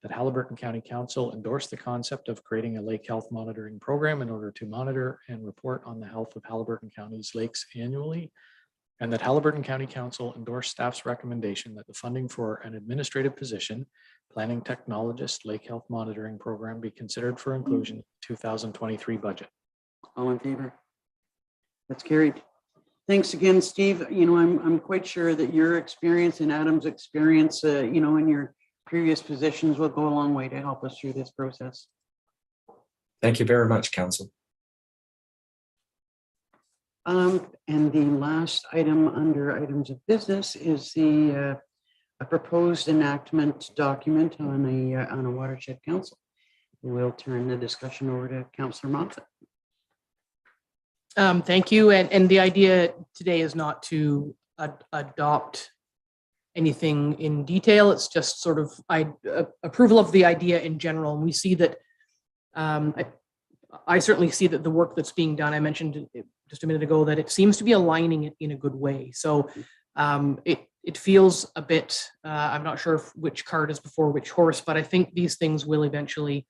that Haliburton County Council endorse the concept of creating a lake health monitoring program in order to monitor and report on the health of Haliburton County's lakes annually, and that Haliburton County Council endorse staff's recommendation that the funding for an administrative position, Planning Technologist Lake Health Monitoring Program, be considered for inclusion in the 2023 budget. All in favor? That's carried. Thanks again, Steve. I'm quite sure that your experience and Adam's experience, in your previous positions will go a long way to help us through this process. Thank you very much, Council. And the last item under items of business is a proposed enactment document on a watershed council. We'll turn the discussion over to Councillor Moffat. Thank you. And the idea today is not to adopt anything in detail. It's just sort of approval of the idea in general. And we see that I certainly see that the work that's being done, I mentioned just a minute ago, that it seems to be aligning it in a good way. So it feels a bit, I'm not sure which cart is before which horse, but I think these things will eventually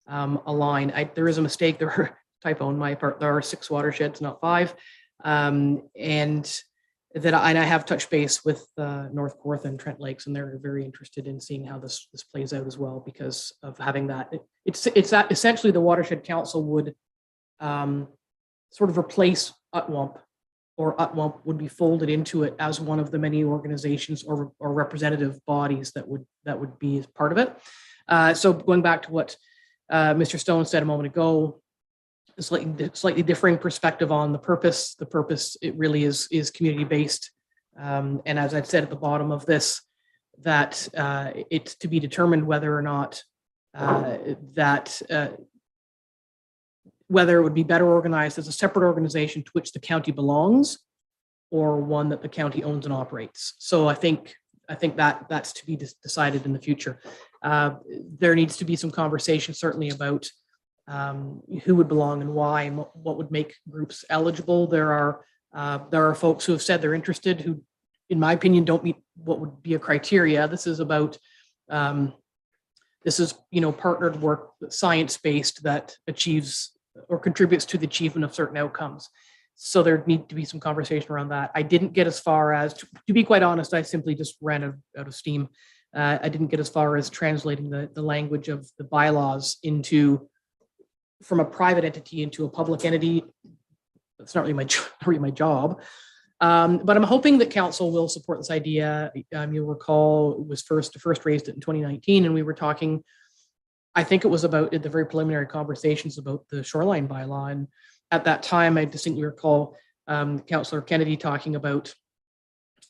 align. There is a mistake. There are typo on my part. There are 6 watersheds, not 5. And I have touched base with North Kawartha and Trent Lakes, and they're very interested in seeing how this plays out as well because of having that. It's that essentially the Watershed Council would sort of replace UTWAMP, or UTWAMP would be folded into it as one of the many organizations or representative bodies that would be as part of it. So going back to what Mr. Stone said a moment ago, a slightly differing perspective on the purpose. The purpose, it really is community-based. And as I've said at the bottom of this, that it's to be determined whether or not whether it would be better organized as a separate organization to which the county belongs, or one that the county owns and operates. So I think that's to be decided in the future. There needs to be some conversation certainly about who would belong and why, and what would make groups eligible. There are folks who have said they're interested who, in my opinion, don't meet what would be a criteria. This is about partnered work, science-based, that achieves or contributes to the achievement of certain outcomes. So there need to be some conversation around that. I didn't get as far as, to be quite honest, I simply just ran out of steam. I didn't get as far as translating the language of the bylaws from a private entity into a public entity. That's not really my job. But I'm hoping that council will support this idea. You'll recall it was first raised it in 2019, and we were talking, I think it was about the very preliminary conversations about the shoreline bylaw. And at that time, I distinctly recall Councillor Kennedy talking about,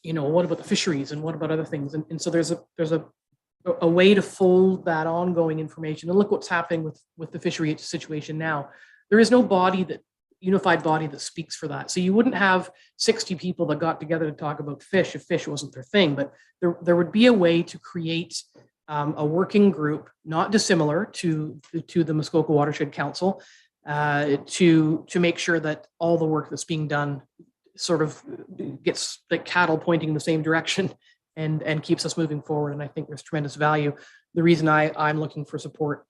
what about the fisheries and what about other things? And so there's a way to fold that ongoing information. And look what's happening with the fishery situation now. There is no unified body that speaks for that. So you wouldn't have 60 people that got together to talk about fish if fish wasn't their thing, but there would be a way to create a working group, not dissimilar to the Muskoka Watershed Council, to make sure that all the work that's being done sort of gets the cattle pointing in the same direction and keeps us moving forward. And I think there's tremendous value. The reason I'm looking for support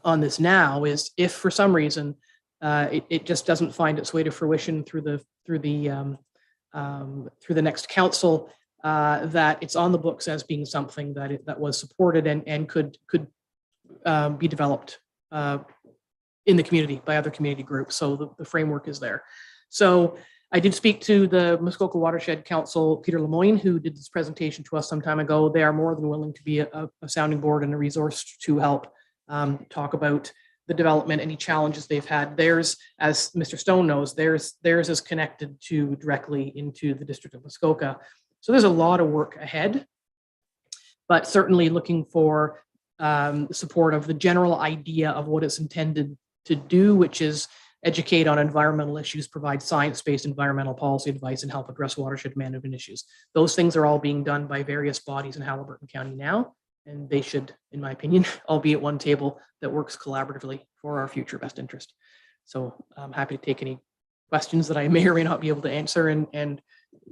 on this now is if for some reason it just doesn't find its way to fruition through the next council, that it's on the books as being something that was supported and could be developed in the community by other community groups. So the framework is there. So I did speak to the Muskoka Watershed Council, Peter Lemoyne, who did this presentation to us some time ago. They are more than willing to be a sounding board and a resource to help talk about the development, any challenges they've had. Theirs, as Mr. Stone knows, theirs is connected directly into the District of Muskoka. So there's a lot of work ahead, but certainly looking for support of the general idea of what it's intended to do, which is educate on environmental issues, provide science-based environmental policy advice, and help address watershed management issues. Those things are all being done by various bodies in Haliburton County now, and they should, in my opinion, all be at one table that works collaboratively for our future best interest. So I'm happy to take any questions that I may or may not be able to answer, and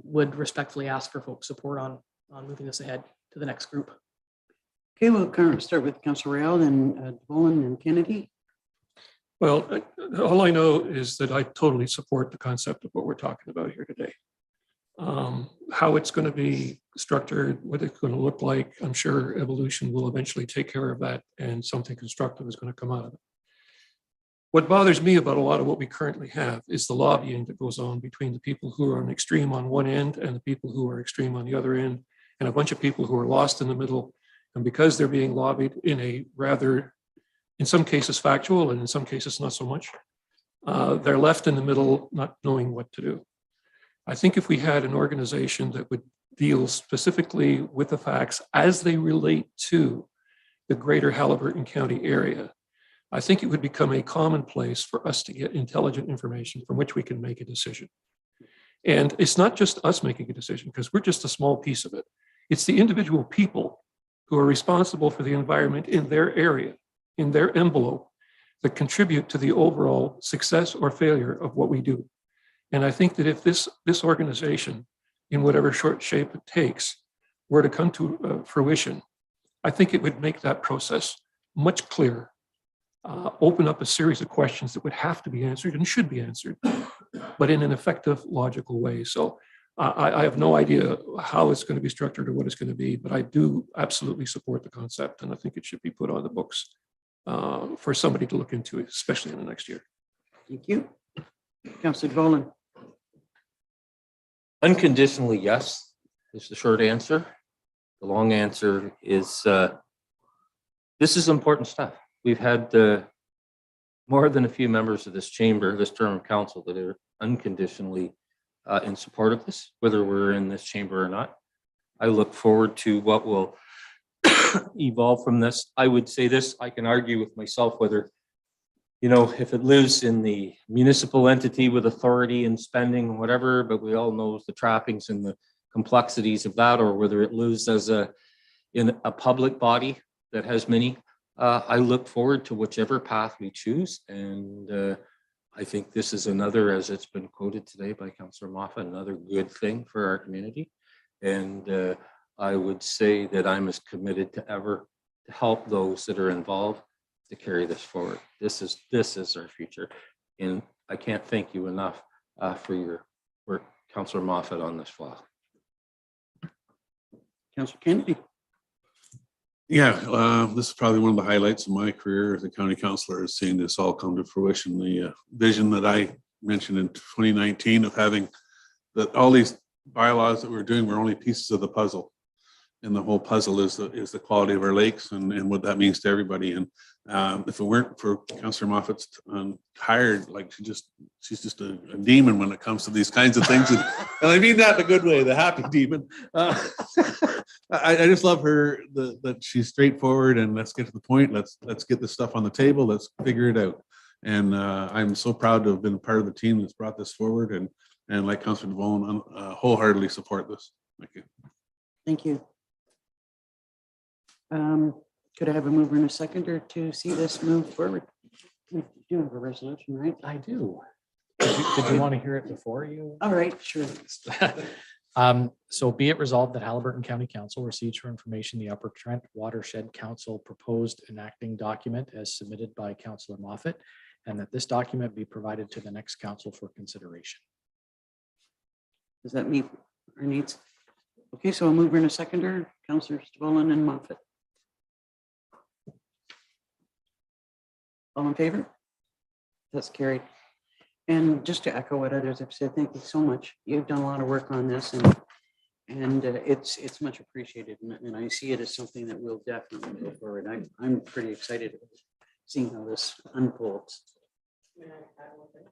would respectfully ask for folks' support on moving this ahead to the next group. Okay, we'll start with Councillor Royal, then Bowen and Kennedy. Well, all I know is that I totally support the concept of what we're talking about here today. How it's going to be structured, what it's going to look like, I'm sure evolution will eventually take care of that, and something constructive is going to come out of it. What bothers me about a lot of what we currently have is the lobbying that goes on between the people who are on extreme on one end and the people who are extreme on the other end, and a bunch of people who are lost in the middle. And because they're being lobbied in a rather, in some cases factual and in some cases not so much, they're left in the middle not knowing what to do. I think if we had an organization that would deal specifically with the facts as they relate to the greater Haliburton County area, I think it would become a commonplace for us to get intelligent information from which we can make a decision. And it's not just us making a decision, because we're just a small piece of it. It's the individual people who are responsible for the environment in their area, in their envelope, that contribute to the overall success or failure of what we do. And I think that if this organization, in whatever short shape it takes, were to come to fruition, I think it would make that process much clearer. open up a series of questions that would have to be answered and should be answered, but in an effective, logical way. So I have no idea how it's going to be structured or what it's going to be, but I do absolutely support the concept, and I think it should be put on the books for somebody to look into, especially in the next year. Thank you. Councillor Dolan. Unconditionally, yes, is the short answer. The long answer is this is important stuff. We've had more than a few members of this chamber, this term of council, that are unconditionally in support of this, whether we're in this chamber or not. I look forward to what will evolve from this. I would say this, I can argue with myself whether, you know, if it lives in the municipal entity with authority and spending and whatever, but we all know the trappings and the complexities of that, or whether it lives as in a public body that has many. I look forward to whichever path we choose. And I think this is another, as it's been quoted today by Councillor Moffat, another good thing for our community. And I would say that I'm as committed to ever to help those that are involved to carry this forward. This is our future. And I can't thank you enough for your work, Councillor Moffat, on this file. Councillor Kennedy. Yeah, this is probably one of the highlights of my career as a county councillor, is seeing this all come to fruition. The vision that I mentioned in 2019 of having that all these bylaws that we're doing were only pieces of the puzzle. And the whole puzzle is the quality of our lakes and what that means to everybody. And if it weren't for Councillor Moffat's tired, like she's just a demon when it comes to these kinds of things. And I mean that in a good way, the happy demon. I just love her, that she's straightforward and let's get to the point. Let's get this stuff on the table. Let's figure it out. And I'm so proud to have been a part of the team that's brought this forward. And like Councillor Devon, wholeheartedly support this. Thank you. Thank you. Could I have a mover and a seconder to see this move forward? You do have a resolution, right? I do. Did you want to hear it before you? All right, sure. So be it resolved that Haliburton County Council receives for information the Upper Trent Watershed Council proposed enacting document as submitted by Councillor Moffat, and that this document be provided to the next council for consideration. Does that meet our needs? Okay, so a mover and a seconder, Councillors Dolan and Moffat. All in favor? That's carried. And just to echo what others have said, thank you so much. You've done a lot of work on this, and it's much appreciated. And I see it as something that will definitely go forward. I'm pretty excited about seeing how this unfolds.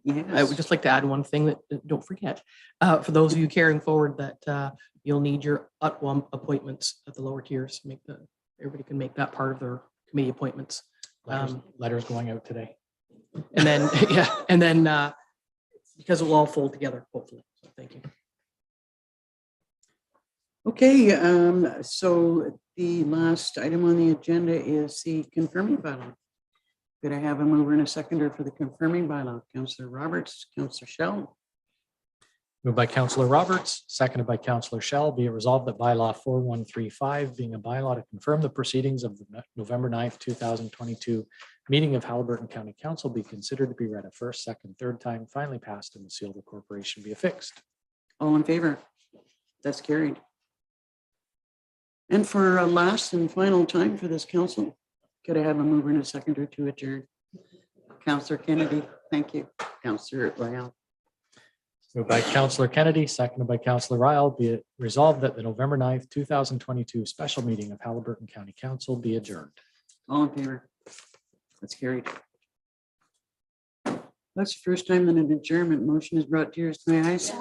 I would just like to add one thing that don't forget, for those of you carrying forward, that you'll need your UTWAM appointments at the lower tiers. Everybody can make that part of their committee appointments. Letters going out today. And then, yeah, and then because it will all fold together, hopefully. So thank you. Okay, so the last item on the agenda is the confirming bylaw. Could I have a mover and a seconder for the confirming bylaw? Councillor Roberts, Councillor Shell. Moved by Councillor Roberts, seconded by Councillor Shell. Be it resolved that bylaw 4135, being a bylaw to confirm the proceedings of the November 9th, 2022 meeting of Haliburton County Council, be considered to be read a first, second, third time, finally passed, and the seal of the corporation be affixed. All in favor? That's carried. And for a last and final time for this council, could I have a mover and a seconder to adjourn? Councillor Kennedy, thank you. Councillor Royale. Moved by Councillor Kennedy, seconded by Councillor Ryle. Be it resolved that the November 9th, 2022 special meeting of Haliburton County Council be adjourned. All in favor? That's carried. That's the first time that an adjournment motion is brought to your eyes.